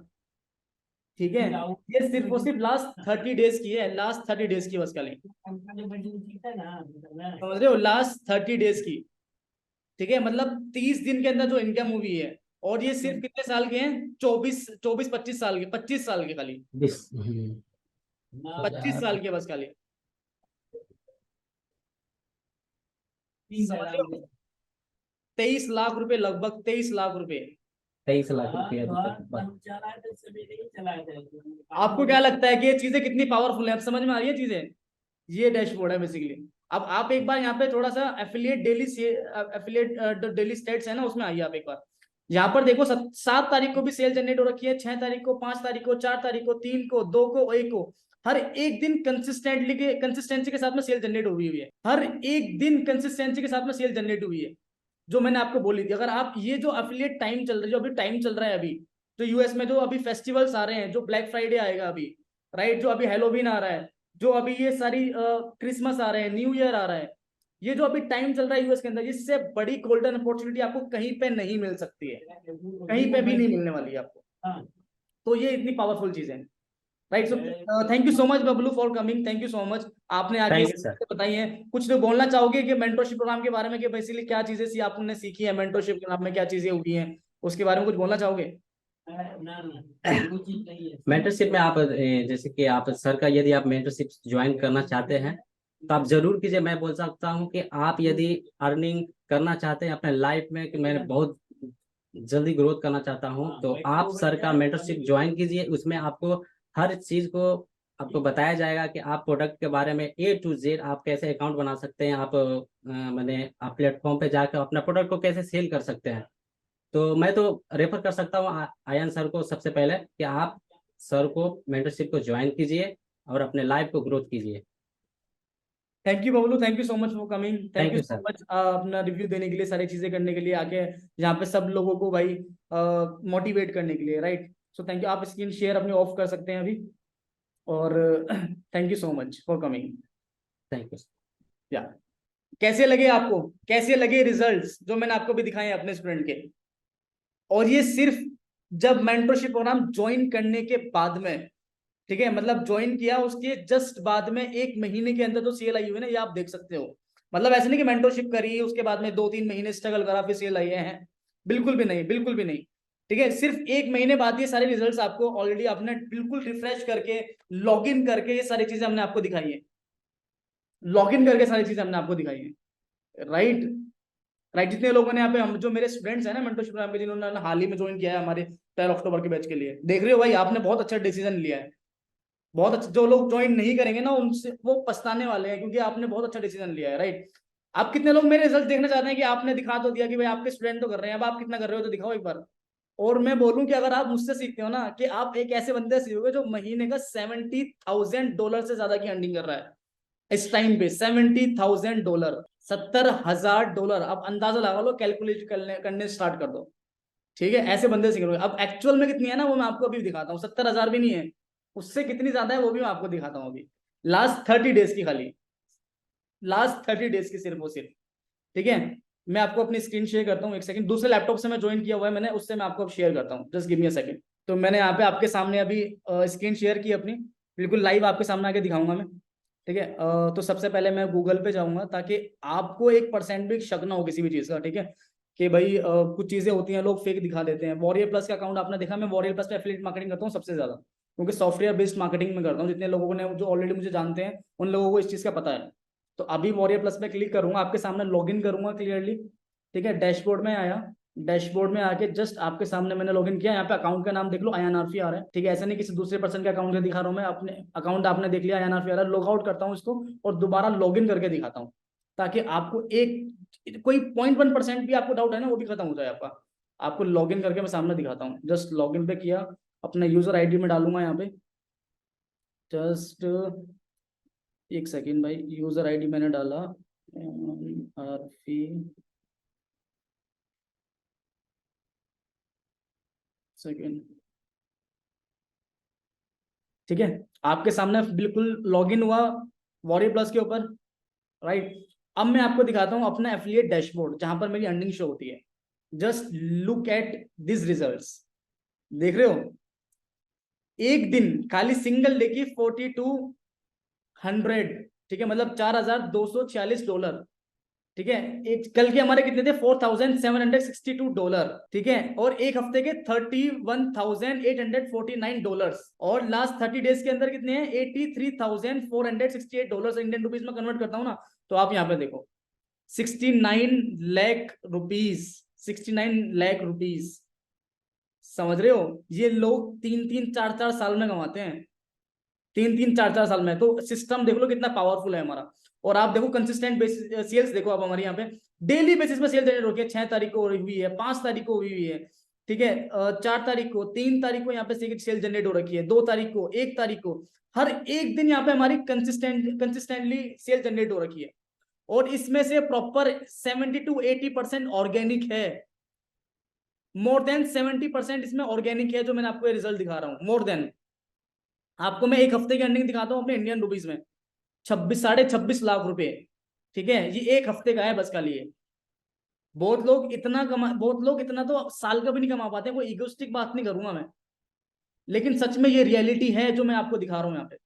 ठीक है, ये सिर्फ और सिर्फ लास्ट 30 डेज की है, लास्ट 30 डेज की बस खाली, समझ रहे हो? लास्ट 30 डेज की। ठीक है, मतलब 30 दिन के अंदर जो इनकम हुई है। और ये सिर्फ कितने साल के हैं? 24 24 25 साल के, 25 साल के खाली, बीस 25 साल के बस खाली, समझ रहे हो? 23 लाख रुपए, लगभग 23 लाख रुपए। 23 लाख रुपये आपको क्या लगता है कि ये चीजें कितनी पावरफुल है? अब समझ में आ रही है चीजें? ये डैशबोर्ड है बेसिकली। अब आप एक बार यहाँ पे थोड़ा सा एफिलिएट डेली स्टेट्स है ना, उसमें आइए आप एक बार। यहाँ पर देखो 7 तारीख को भी सेल जनरेट हो रखी है, 6 तारीख को, 5 तारीख को, 4 तारीख को, 3 को, 2 को, 1 को। हर एक दिन कंसिस्टेंसी के साथ में सेल जनरेट हुई हुई है, हर एक दिन कंसिस्टेंसी के साथ में सेल जनरेट हुई है, जो मैंने आपको बोली थी। अगर आप ये जो अफिलिएट टाइम चल रहा है, जो अभी टाइम चल रहा है अभी, जो यूएस में जो अभी फेस्टिवल्स आ रहे हैं, जो ब्लैक फ्राइडे आएगा अभी, राइट, जो अभी हेलोवीन आ रहा है, जो अभी ये सारी क्रिसमस आ रहे हैं, न्यू ईयर आ रहा है, ये जो अभी टाइम चल रहा है यूएस के अंदर, इससे बड़ी गोल्डन अपॉर्चुनिटी आपको कहीं पे नहीं मिल सकती है, कहीं पे भी नहीं मिलने वाली है आपको। तो ये इतनी पावरफुल चीज है, right. So thank you so much Bablu for coming, thank you so much. आपने आगे थैंक यू सर। बताई है कुछ तो बोलना चाहोगे कि मेंटरशिप प्रोग्राम के बारे में, कि बेसिकली क्या चीजें सी आपने सीखी है मेंटरशिप प्रोग्राम में, क्या चीजें हुई हैं, उसके बारे में कुछ बोलना चाहोगे? मेंटरशिप में आप जैसे कि आप सर का यदि आप मेंटरशिप ज्वाइन करना चाहते हैं तो आप जरूर कीजिए। मैं बोल सकता हूँ कि आप यदि अर्निंग करना चाहते हैं अपने लाइफ में, कि मैंने बहुत जल्दी ग्रोथ करना चाहता हूँ, तो आप सर का मेंटरशिप ज्वाइन कीजिए। उसमें आपको हर चीज को आपको बताया जाएगा कि आप प्रोडक्ट के बारे में A to Z आप कैसे अकाउंट बना सकते हैं, आप मैंने आप प्लेटफॉर्म पे जाकर अपना प्रोडक्ट को कैसे सेल कर सकते हैं। तो मैं तो रेफर कर सकता हूँ आयन सर को सबसे पहले कि आप सर को मेंटरशिप को ज्वाइन कीजिए और अपने लाइफ को ग्रोथ कीजिए। Thank you Bablu, thank you so much for coming, thank thank you you so sir. Much अपना रिव्यू देने के लिए, सारी चीजें करने के लिए, आके यहाँ पे सब लोगों को भाई मोटिवेट करने के लिए, राइट। So thank you. आप स्क्रीन शेयर अपनी ऑफ कर सकते हैं अभी, और thank you so much for coming. Thank you. या कैसे लगे आपको, कैसे लगे रिजल्ट्स जो मैंने आपको भी दिखाए हैं अपने स्टूडेंट के? और ये सिर्फ जब मेंटरशिप प्रोग्राम ज्वाइन करने के बाद में, ठीक है, मतलब ज्वाइन किया उसके जस्ट बाद में 1 महीने के अंदर जो सेल आई हुई है ना, ये आप देख सकते हो। मतलब ऐसे नहीं कि मेंटरशिप करी उसके बाद में 2-3 महीने स्ट्रगल करा फिर सेल आई है, बिल्कुल भी नहीं, बिल्कुल भी नहीं। ठीक है, सिर्फ 1 महीने बाद ये सारे रिजल्ट्स आपको ऑलरेडी आपने बिल्कुल रिफ्रेश करके, लॉग इन करके ये सारी चीजें हमने आपको दिखाई है, लॉग इन करके सारी चीजें हमने आपको दिखाई है, राइट। राइट, जितने लोगों ने यहाँ पे, हम जो मेरे स्टूडेंट्स हैं ना मेंटरशिप प्रोग्राम के, जिन्होंने हाल ही में ज्वाइन किया है हमारे 12 अक्टूबर के बैच के लिए, देख रहे हो भाई आपने बहुत अच्छा डिसीजन लिया है, बहुत अच्छा। जो लोग ज्वाइन नहीं करेंगे ना उनसे वो पछताने वाले हैं, क्योंकि आपने बहुत अच्छा डिसीजन लिया है, राइट। आप कितने लोग मेरे रिजल्ट देखना चाहते हैं कि आपने दिखा तो दिया कि भाई आपके स्टूडेंट तो कर रहे हैं, अब आप कितना कर रहे हो तो दिखाओ एक बार। और मैं बोलूं कि अगर आप मुझसे सीखते हो ना, कि आप एक ऐसे बंदे से सीखोगे जो महीने का $70,000 से ज्यादा की अर्निंग कर रहा है इस टाइम पे। $70,000, $70,000। अब अंदाजा लगा लो, कैलकुलेट करने स्टार्ट कर दो। ठीक है, ऐसे बंदे सीख रहे हो। अब एक्चुअल में कितनी है ना, वो मैं आपको अभी दिखाता हूँ। 70,000 भी नहीं है, उससे कितनी ज्यादा है वो भी मैं आपको दिखाता हूँ अभी। लास्ट 30 डेज की, खाली लास्ट 30 डेज की, सिर्फ वो सिर्फ। ठीक है, मैं आपको अपनी स्क्रीन शेयर करता हूँ, एक सेकंड। दूसरे लैपटॉप से मैं ज्वाइन किया हुआ है मैंने, उससे मैं आपको अब शेयर करता हूँ। Just give me a second. तो मैंने यहाँ पे आपके सामने अभी स्क्रीन शेयर की अपनी, बिल्कुल लाइव आपके सामने आके दिखाऊंगा मैं। ठीक है, तो सबसे पहले मैं गूगल पे जाऊंगा, ताकि आपको 1% भी शक ना हो किसी भी चीज़ का। ठीक है, कि भाई कुछ चीज़ें होती हैं, लोग फेक दिखा देते हैं। वॉरियर प्लस का अकाउंट आपने देखा, मैं वॉरियर प्लस पे एफिलिएट मार्केटिंग करता हूँ सबसे ज़्यादा, क्योंकि सॉफ्टवेयर बेस्ड मार्केटिंग में करता हूँ। जितने लोगों ने जो ऑलरेडी मुझे जानते हैं, उन लोगों को इस चीज़ का पता है। तो अभी वॉरियर प्लस पे क्लिक करूंगा, आपके सामने लॉगिन करूंगा क्लियरली। ठीक है, डैशबोर्ड में आया। डैशबोर्ड में आके जस्ट आपके सामने मैंने लॉगिन किया। यहाँ पे अकाउंट का नाम देख लो, INRFI आ रहा है। ठीक है, ऐसा नहीं किसी दूसरे पर्सन के अकाउंट का दिखा रहा हूँ मैं, अपने अकाउंट आपने देख लिया, INRFI आ रहा है। लॉग आउट करता हूँ इसको और दोबारा लॉगिन करके दिखाता हूँ, ताकि आपको एक कोई 0.1% भी आपको डाउट है ना, वो भी खत्म हो जाए आपका। आपको लॉगिन करके मैं सामने दिखाता हूँ। जस्ट लॉगिन पे किया, अपना यूजर आईडी में डालूंगा यहाँ पे। जस्ट एक सेकेंड भाई, यूजर आईडी मैंने डाला, आरफी, सेकेंड। ठीक है, आपके सामने बिल्कुल लॉगिन हुआ वॉरियर प्लस के ऊपर, राइट। अब मैं आपको दिखाता हूँ अपना एफिलिएट डैशबोर्ड, जहां पर मेरी अर्निंग शो होती है। Just look at this results. देख रहे हो, एक दिन खाली सिंगल डे की 4200। ठीक है, मतलब $4,246। ठीक है, एक कल के हमारे कितने थे, $4,762। ठीक है, और एक हफ्ते के $31,849। और लास्ट 30 डेज के अंदर कितने हैं, $83,468। इंडियन रुपीज में कन्वर्ट करता हूँ ना, तो आप यहाँ पे देखो, 69 लाख रुपीज, 69 लाख रुपीज। समझ रहे हो, ये लोग 3-3 4-4 साल में कमाते हैं, 3-3 4-4 साल में। तो सिस्टम देख लो कितना पावरफुल है हमारा। और आप देखो कंसिस्टेंट बेसिस सेल्स, देखो आप हमारे यहाँ पे डेली बेसिस पे सेल जनरेट होती है। 6 तारीख को हुई है, 5 तारीख को हुई है। ठीक है, 4 तारीख को, 3 तारीख को यहाँ पे सेल जनरेट हो रखी है, 2 तारीख को, 1 तारीख को। हर एक दिन यहाँ पे हमारी कंसिस्टेंटली सेल जनरेट हो रखी है। और इसमें से प्रॉपर 70 to 80% ऑर्गेनिक है। मोर देन 70% इसमें ऑर्गेनिक है, जो मैंने आपको ये रिजल्ट दिखा रहा हूँ। मोर देन, आपको मैं एक हफ्ते की अर्निंग दिखाता हूँ अपने इंडियन रुपीज में, 26-26.5 लाख रुपए। ठीक है, ये एक हफ्ते का है बस खाली ये। बहुत लोग इतना तो साल का भी नहीं कमा पाते। कोई इगोस्टिक बात नहीं करूंगा मैं, लेकिन सच में ये रियलिटी है जो मैं आपको दिखा रहा हूँ यहाँ पे।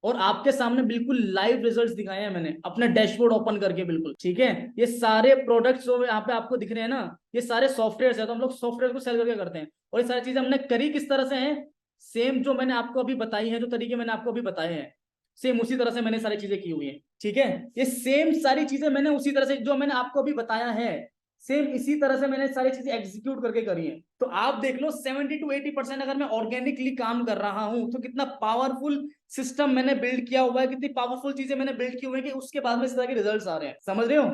और आपके सामने बिल्कुल लाइव रिजल्ट्स दिखाए हैं मैंने, अपना डैशबोर्ड ओपन करके बिल्कुल। ठीक है, ये सारे प्रोडक्ट्स जो यहाँ पे आपको दिख रहे हैं ना, ये सारे सॉफ्टवेयर है। तो हम लोग सॉफ्टवेयर को सेल करके करते हैं। और ये सारी चीजें हमने करी किस तरह से है, सेम जो मैंने आपको अभी बताई है, जो तरीके मैंने आपको अभी बताए हैं, सेम उसी तरह से मैंने सारी चीजें की हुई है। ठीक है, ये सेम सारी चीजें मैंने उसी तरह से जो मैंने आपको अभी बताया है, सेम इसी तरह से मैंने सारी चीजें एग्जीक्यूट करके करी है। तो आप देख लो, 70 to 80% अगर मैं ऑर्गेनिकली काम कर रहा हूं, तो कितना पावरफुल सिस्टम मैंने बिल्ड किया हुआ है, कितनी पावरफुल चीजें मैंने बिल्ड की हुई है, कि उसके बाद में इस तरह के रिजल्ट्स आ रहे हैं। समझ रहे हो,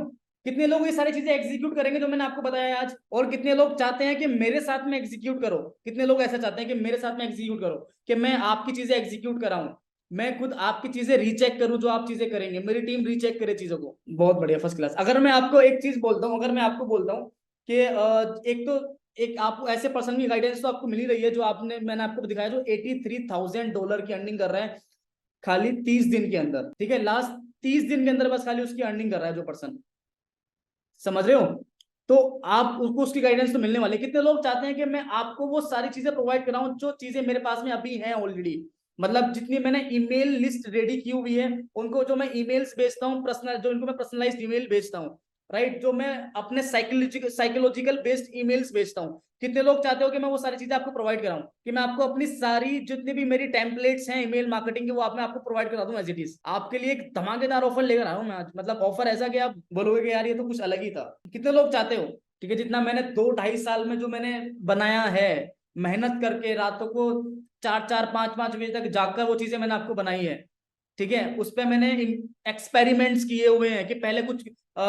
कितने लोग ये सारी चीजें एग्जीक्यूट करेंगे जो मैंने आपको बताया है आज, और कितने लोग चाहते हैं कि मेरे साथ में एग्जीक्यूट करो। कितने लोग ऐसा चाहते हैं कि मेरे साथ में एग्जीक्यूट करो, कि मैं आपकी चीजें एग्जीक्यूट कराऊं, मैं खुद आपकी चीजें रीचेक करूं, जो आप चीजें करेंगे मेरी टीम रीचेक करे चीजों को। बहुत बढ़िया, फर्स्ट क्लास। अगर मैं आपको एक चीज बोलता हूं, अगर मैं आपको बोलता हूं कि एक तो एक आपको ऐसे पर्सन की गाइडेंस तो आपको मिल ही रही है, जो आपने मैंने आपको दिखाया, जो $83,000 की अर्निंग कर रहा है खाली 30 दिन के अंदर। ठीक है, लास्ट 30 दिन के अंदर बस खाली उसकी अर्निंग कर रहा है जो पर्सन। समझ रहे हो, तो आप उसको उसकी गाइडेंस तो मिलने वाली है। कितने लोग चाहते हैं कि मैं आपको वो सारी चीजें प्रोवाइड कराऊं जो चीजें मेरे पास में अभी हैं ऑलरेडी। मतलब जितनी मैंने ईमेल लिस्ट रेडी की हुई है, उनको जो मैं ईमेल्स भेजता हूँ पर्सनल, जो इनको मैं पर्सनलाइज्ड ईमेल भेजता हूँ, राइट, जो मैं अपने साइकोलॉजिकल बेस्ड ईमेल्स भेजता हूँ। कितने लोग चाहते हो कि मैं वो सारी चीजें आपको प्रोवाइड कराऊं, कि मैं आपको अपनी सारी जितनी भी मेरी टेम्पलेट्स हैं ईमेल मार्केटिंग के, वो आप मैं आपको प्रोवाइड करा दूं एज इट इज। आपके लिए एक धमाकेदार ऑफर लेकर आया हूं मैं आज। मतलब ऑफर ऐसा कि आप बोलोगे कि यार ये तो कुछ अलग ही था। कितने लोग चाहते हो, ठीक है, जितना मैंने 2-2.5 साल में जो मैंने बनाया है, मेहनत करके रातों को 4-4 5-5 बजे तक जागकर वो चीजें मैंने आपको बनाई है। ठीक है, उस पर मैंने एक्सपेरिमेंट्स किए हुए हैं, कि पहले कुछ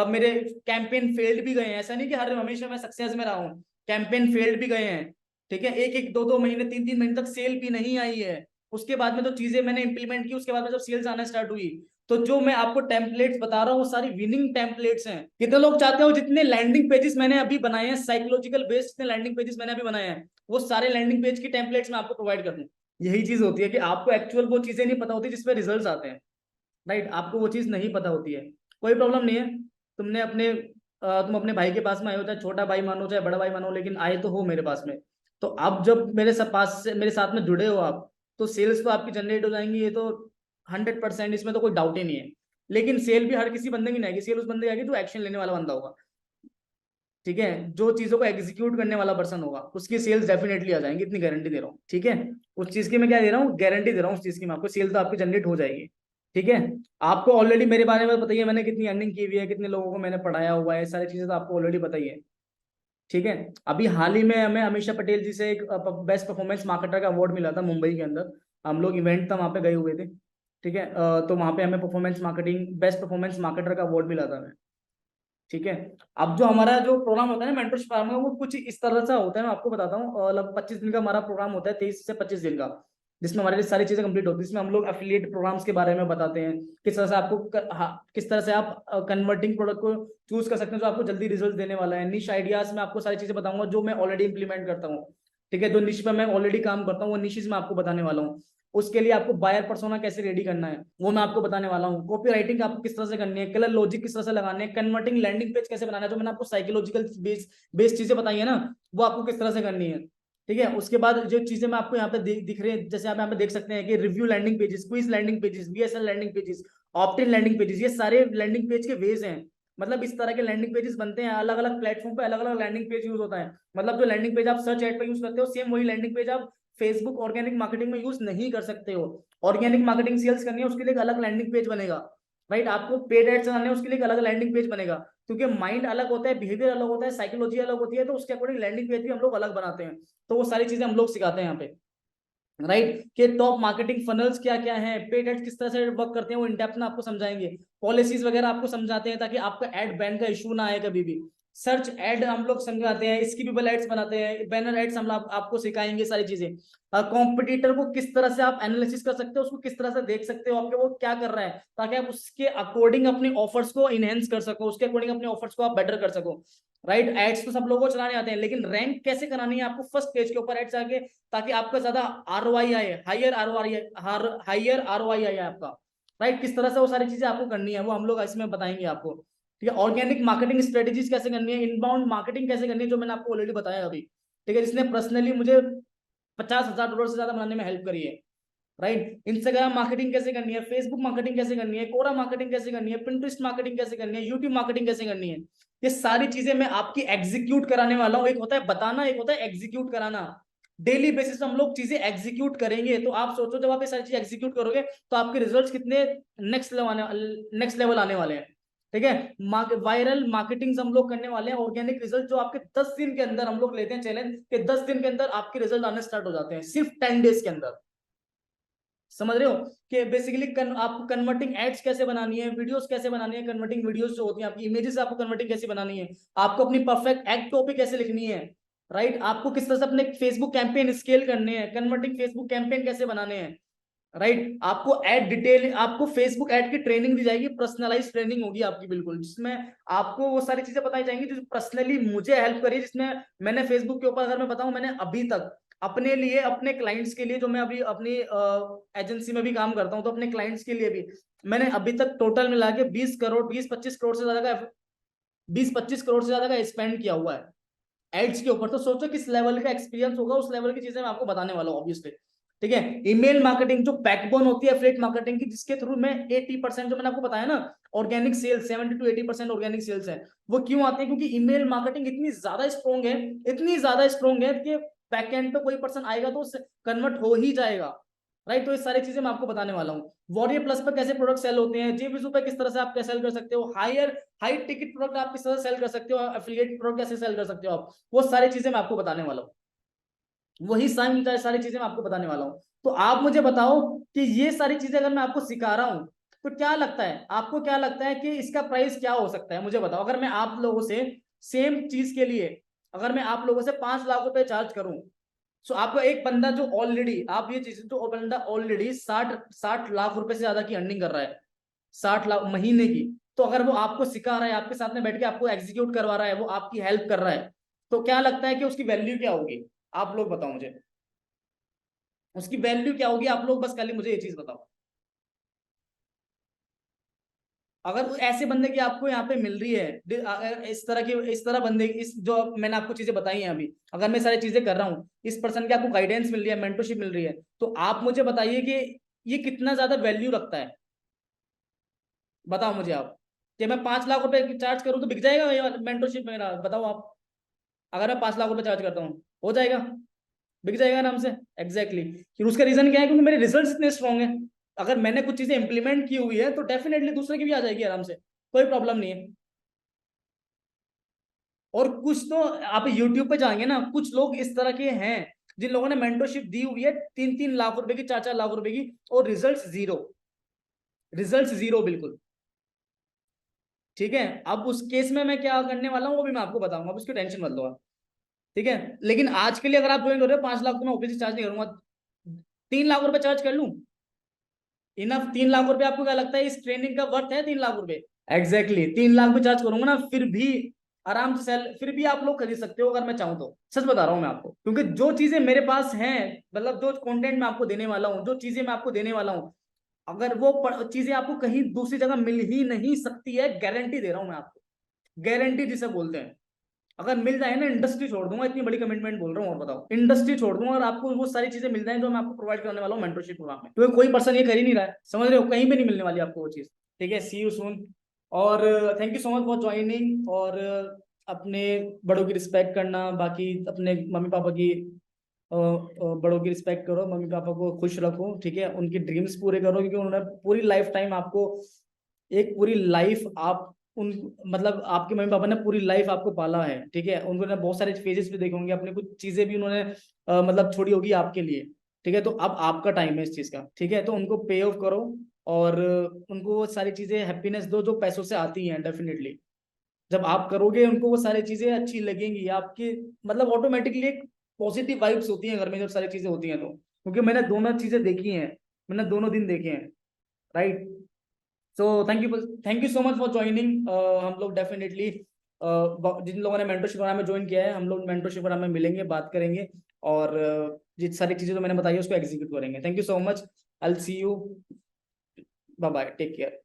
मेरे कैंपेन फेल्ड भी गए हैं। ऐसा नहीं कि हर हमेशा मैं सक्सेस में रहा हूँ। कैंपेन फेल्ड भी गए हैं, ठीक है, एक एक दो दो महीने 3 3 महीने तक सेल भी नहीं आई है। उसके बाद में तो चीजें मैंने इंप्लीमेंट की, उसके बाद में जब सेल्स आना स्टार्ट हुई, तो जो मैं आपको टेम्पलेट्स बता रहा हूँ वो सारी विनिंग टेम्पलेट्स हैं। कितने लोग चाहते हो जितने लैंडिंग पेजेस मैंने अभी बनाए हैं, साइकोलॉजिकल बेस्ड जितने लैंडिंग पेजेस मैंने अभी बनाए हैं, वो सारे लैंडिंग पेज की टेम्पलेट्स मैं आपको प्रोवाइड कर दूं? यही चीज होती है कि आपको एक्चुअल वो चीजें नहीं पता होती जिसपे रिजल्ट आते हैं, राइट? आपको वो चीज नहीं पता होती है, कोई प्रॉब्लम नहीं है। तुमने अपने तुम अपने भाई के पास में आए हो, चाहे छोटा भाई मानो चाहे बड़ा भाई मानो, लेकिन आए तो हो मेरे पास में। तो अब जब मेरे सब पास से मेरे साथ में जुड़े हो आप, तो सेल्स तो आपकी जनरेट हो जाएंगी, ये तो 100%, इसमें तो कोई डाउट ही नहीं है। लेकिन सेल भी हर किसी बंदे की नहीं आएगी, सेल उस बंदे की आएगी जो एक्शन लेने वाला बंदा होगा, ठीक है, जो चीजों को एग्जीक्यूट करने वाला पर्सन होगा, उसकी सेल्स डेफिनेटली आ जाएंगी, इतनी गारंटी दे रहा हूँ, ठीक है। उस चीज की मैं क्या दे रहा हूँ, गारंटी दे रहा हूँ उस चीज की, मैं आपको सेल तो आपकी जनरेट हो जाएगी, ठीक है। आपको ऑलरेडी मेरे बारे में पता ही है, मैंने कितनी अर्निंग की हुई है, कितने लोगों को मैंने पढ़ाया हुआ है, सारी चीजें तो आपको ऑलरेडी पता ही है, ठीक है। अभी हाल ही में हमें अमीषा पटेल जी से एक बेस्ट परफॉर्मेंस मार्केटर का अवार्ड मिला था मुंबई के अंदर। हम लोग इवेंट था वहां पे गए हुए थे, ठीक है। तो वहां पे हमें performance marketing best performance marketer का अवार्ड मिला था हमें, ठीक है। अब जो हमारा जो प्रोग्राम होता है ना मेंटरशिप प्रोग्राम, वो कुछ इस तरह से होता है, मैं आपको बताता हूँ। लगभग 25 दिन का हमारा प्रोग्राम होता है, 23 से 25 दिन का, जिसमें हमारे लिए सारी चीजें कंप्लीट होती है। इसमें हम लोग एफिलिएट प्रोग्राम्स के बारे में बताते हैं, किस तरह से आपको किस तरह से आप कन्वर्टिंग प्रोडक्ट को चूज कर सकते हैं जो आपको जल्दी रिजल्ट देने वाला है। निश आइडियाज में आपको सारी चीजें बताऊंगा जो मैं ऑलरेडी इंप्लीमेंट करता हूँ, ठीक है। जो निश पे मैं ऑलरेडी काम करता हूँ वो निशेज में आपको बताने वाला हूँ। उसके लिए आपको बायर पर्सोना कैसे रेडी करना है वो मैं आपको बताने वाला हूँ। कॉपी राइटिंग आपको किस तरह से करनी है, कलर लॉजिक किस तरह से लगाने हैं, कन्वर्टिंग लैंडिंग पेज कैसे बनाना है, जो मैंने आपको साइकोलॉजिकल बेस्ड चीजें बताई है ना, वो आपको किस तरह से करनी है, ठीक है। उसके बाद जो चीजें मैं आपको यहाँ पे दिख रही है, जैसे आप यहाँ पे देख सकते हैं कि review landing pages, quiz landing pages, VSL landing pages, optin landing pages, ये सारे लैंडिंग पेज के वेज हैं। मतलब इस तरह के लैंडिंग पेजेस बनते हैं, अलग अलग प्लेटफॉर्म पे अलग अलग लैंडिंग पेज यूज होता है। मतलब जो लैंडिंग पेज आप सर्च एड पे यूज करते हो, सेम वही लैंडिंग पेज आप फेसबुक ऑर्गेनिक मार्केटिंग में यूज नहीं कर सकते हो। ऑर्गेनिक मार्केटिंग सेल्स करनी है उसके लिए एक अलग लैंडिंग पेज बनेगा, राइट। आपको पेड एड्स चलाने हैं उसके लिए एक अलग लैंडिंग पेज बनेगा, क्योंकि माइंड अलग होता है, बिहेवियर अलग होता है, साइकोलॉजी अलग होती है, तो उसके अकॉर्डिंग लैंडिंग पेज भी हम लोग अलग बनाते हैं। तो वो सारी चीजें हम लोग सिखाते हैं यहाँ पे, राइट। कि टॉप मार्केटिंग फनल्स क्या क्या है, पेड एड्स किस तरह से वर्क करते हैं वो इन डेप्थ में आपको समझाएंगे। पॉलिसीज वगैरह आपको समझाते हैं ताकि आपका एड बैन का इशू ना आए कभी भी। सर्च एड हम लोग समझाते हैं, स्किपेबल एड्स बनाते हैं, बैनर एड्स हम आपको सिखाएंगे सारी चीजें। कॉम्पिटिटर को किस तरह से आप एनालिसिस कर सकते हो, उसको किस तरह से देख सकते हो आपके वो क्या कर रहा है, ताकि आप उसके अकॉर्डिंग अपने ऑफर्स को इनहेंस कर सको, उसके अकॉर्डिंग अपने ऑफर्स को आप बेटर कर सको, राइट। एड्स तो सब लोगों को चलाने आते हैं, लेकिन रैंक कैसे करानी है आपको फर्स्ट पेज के ऊपर एड्स आके, ताकि आपका ज्यादा आरओआई आए, हायर आरओआई आए आपका, राइट। किस तरह से वो सारी चीजें आपको करनी है वो हम लोग इसमें बताएंगे आपको, ठीक है। ऑर्गेनिक मार्केटिंग स्ट्रेटेजीज कैसे करनी है, इनबाउंड मार्केटिंग कैसे करनी है, जो मैंने आपको ऑलरेडी बताया अभी, ठीक है, जिसने पर्सनली मुझे $50,000 से ज्यादा बनाने में हेल्प करी है, राइट। इंस्टाग्राम मार्केटिंग कैसे करनी है, फेसबुक मार्केटिंग कैसे करनी है, कोरा मार्केटिंग कैसे करनी है, पिंटरेस्ट मार्केटिंग कैसे करनी है, यूट्यूब मार्केटिंग कैसे करनी है, ये सारी चीजें मैं आपकी एग्जीक्यूट कराने वाला हूँ। एक होता है बताना, एक होता है एग्जीक्यूट कराना। डेली बेसिस पे हम लोग चीजें एग्जीक्यूट करेंगे, तो आप सोचो जब आप ये सारी चीजें एग्जीक्यूट करोगे तो आपके रिजल्ट्स कितने नेक्स्ट लेवल आने वाले हैं, ठीक है। वायरल मार्केटिंग हम लोग करने वाले हैं, ऑर्गेनिक रिजल्ट जो आपके 10 दिन के अंदर हम लोग लेते हैं चैलेंज के, 10 दिन के अंदर आपके रिजल्ट आने स्टार्ट हो जाते हैं, सिर्फ 10 डेज के अंदर। समझ रहे हो कि बेसिकली आपको कन्वर्टिंग एड्स कैसे बनानी है, वीडियोस कैसे बनानी है, कन्वर्टिंग वीडियोस जो होती हैं आपकी इमेजेस, आपको कन्वर्टिंग कैसे बनानी है, आपको अपनी परफेक्ट एड कॉपी कैसे लिखनी है, राइट। आपको किस तरह से अपने फेसबुक कैंपेन स्केल करने हैं, कन्वर्टिंग फेसबुक कैंपेन कैसे बनाने हैं, राइट। आपको एड डिटेल, आपको फेसबुक एड की ट्रेनिंग दी जाएगी, पर्सनलाइज ट्रेनिंग होगी आपकी बिल्कुल, जिसमें आपको वो सारी चीजें बताई जाएंगी जो पर्सनली मुझे हेल्प करी, जिसमें मैंने फेसबुक के ऊपर अगर मैं बताऊं, मैंने अभी तक अपने लिए, अपने क्लाइंट्स के लिए, जो मैं अभी अपनी एजेंसी में भी काम करता हूं, तो अपने क्लाइंट्स के लिए भी मैंने अभी तक टोटल मिला के 20 करोड़ 20-25 करोड़ से ज्यादा का 20-25 करोड़ से ज्यादा का स्पेंड किया हुआ है एड्स के ऊपर। तो सोचो किस लेवल का एक्सपीरियंस होगा, उस लेवल की चीजें मैं आपको बताने वाला हूँ ऑब्वियसली, ठीक है। ईमेल मार्केटिंग जो बैकबोन होती है एफिलिएट मार्केटिंग की, जिसके थ्रू में 80% जो मैंने आपको बताया ना, organic sales 70 to 80% organic sales है, वो क्यों आते हैं, क्योंकि ईमेल मार्केटिंग इतनी ज्यादा स्ट्रॉन्ग है, इतनी ज्यादा स्ट्रॉन्ग है कि बैकएंड पे कोई पर्सन आएगा तो कन्वर्ट हो ही जाएगा, राइट। तो ये सारी चीजें मैं आपको बताने वाला हूँ। वॉरियर प्लस पर कैसे प्रोडक्ट सेल होते हैं, जेविजू पे किस तरह से आप सेल कर सकते हो, हाई टिकट प्रोडक्ट आप किस तरह से सेल कर सकते हो, एफिलिएट प्रोडक्ट कैसे सेल कर सकते हो आप, वो सारी चीजें मैं आपको बताने वाला हूँ। वही सारी चीजें मैं आपको बताने वाला हूँ। तो आप मुझे बताओ कि ये सारी चीजें अगर मैं आपको सिखा रहा हूँ, तो क्या लगता है आपको, क्या लगता है कि इसका प्राइस क्या हो सकता है, मुझे बताओ। अगर मैं आप लोगों से सेम चीज के लिए अगर मैं आप लोगों से 5 लाख रुपए चार्ज करूं, सो आपका एक बंदा जो ऑलरेडी, आप ये चीज, जो बंदा ऑलरेडी 60 लाख रुपए से ज्यादा की अर्निंग कर रहा है, 60 लाख महीने की, तो अगर वो आपको सिखा रहा है, आपके साथ में बैठ के आपको एग्जीक्यूट करवा रहा है, वो आपकी हेल्प कर रहा है, तो क्या लगता है कि उसकी वैल्यू क्या होगी? आप लोग बताओ मुझे, उसकी वैल्यू क्या होगी? आप लोग बस खाली मुझे ये चीज बताओ। अगर ऐसे बंदे की आपको यहाँ पे मिल रही है, इस तरह बंदे, इस जो मैंने आपको चीजें बताई हैं अभी, अगर मैं सारी चीजें कर रहा हूँ, इस पर्सन की आपको गाइडेंस मिल रही है, मेंटरशिप मिल रही है, तो आप मुझे बताइए कि ये कितना ज्यादा वैल्यू रखता है। बताओ मुझे आप, कि मैं 5 लाख रुपए चार्ज करूँ तो बिक जाएगा ये मेंटरशिप मेरा? बताओ आप। अगर मैं 5 लाख रुपए चार्ज करता हूँ, हो जाएगा, बिक जाएगा आराम से। एग्जैक्टली फिर उसका रीजन क्या है? क्योंकि मेरे रिजल्ट इतने स्ट्रॉन्ग है। अगर मैंने कुछ चीजें इंप्लीमेंट की हुई है तो डेफिनेटली दूसरे की भी आ जाएगी आराम से, कोई प्रॉब्लम नहीं है। और कुछ तो आप यूट्यूब पे जाएंगे ना, कुछ लोग इस तरह के हैं जिन लोगों ने मेंटरशिप दी हुई है 3-3 लाख रुपए की, 4-4 लाख रुपए की, और रिजल्ट जीरो, रिजल्ट जीरो बिल्कुल। ठीक है, अब उस केस में मैं क्या करने वाला हूँ वो भी मैं आपको बताऊंगा, अब उसकी टेंशन मत लो आप। ठीक है, लेकिन आज के लिए अगर आप ज्वाइन कर रहे हो 5 लाख, तो मैं ओपीसी चार्ज नहीं करूंगा, 3 लाख रुपए चार्ज कर लूं, इनफ। 3 लाख रुपए आपको क्या लगता है इस ट्रेनिंग का वर्थ है? 3 लाख रुपए, एग्जैक्टली 3 लाख भी चार्ज करूंगा ना, फिर भी आराम से सेल, फिर भी आप लोग खरीद सकते हो अगर मैं चाहूँ तो। सच बता रहा हूँ मैं आपको, क्योंकि जो चीजें मेरे पास हैं, मतलब जो कंटेंट मैं आपको देने वाला हूँ, जो चीजें मैं आपको देने वाला हूँ, अगर वो चीजें आपको कहीं दूसरी जगह मिल ही नहीं सकती है, गारंटी दे रहा हूं मैं आपको, गारंटी जिसे बोलते हैं। अगर मिल जाए ना, इंडस्ट्री छोड़ दूंगा, इतनी बड़ी कमिटमेंट बोल रहा हूँ, और बताओ, इंडस्ट्री छोड़ दूंगा और आपको वो सारी चीजें मिल जाए जो मैं आपको प्रोवाइड करने वाला हूँ मेंटरशिप प्रोग्राम में, क्योंकि कोई पर्सन ये कर ही नहीं रहा है, समझ रहे हो? कहीं पे नहीं मिलने वाली आपको वो चीज। ठीक है, सी यू सून। और thank you so much for joining. और अपने बड़ों की रिस्पेक्ट करना, बाकी अपने मम्मी पापा की बड़ों की रिस्पेक्ट करो, मम्मी पापा को खुश रखो, ठीक है, उनकी ड्रीम्स पूरे करो, क्योंकि उन्होंने पूरी लाइफ टाइम आपको, एक पूरी लाइफ आप उन, मतलब आपके मम्मी पापा ने पूरी लाइफ आपको पाला है, ठीक है, उन्होंने बहुत सारे फेजेस भी देखे होंगे अपने, कुछ चीजें भी उन्होंने मतलब छोड़ी होगी आपके लिए। ठीक है, तो अब आपका टाइम है इस चीज का, ठीक है, तो उनको पे ऑफ करो, और उनको वो सारी चीजें हैप्पीनेस दो जो पैसों से आती हैं डेफिनेटली। जब आप करोगे उनको वो सारी चीजें अच्छी लगेंगी आपके, मतलब ऑटोमेटिकली एक पॉजिटिव वाइब्स होती हैं घर में जब सारी चीजें होती हैं तो, क्योंकि मैंने दोनों चीजें देखी हैं, मैंने दोनों दिन देखे हैं, right? So thank you so much for joining. हम लोग डेफिनेटली जिन लोगों ने मेंटरशिप प्रोग्राम में ज्वाइन किया है, हम लोग मेंटरशिप प्रोग्राम में मिलेंगे, बात करेंगे, और जिन सारी चीजें जो मैंने बताई है उसको एग्जीक्यूट करेंगे। Thank you so much, I will see you, bye bye, take care.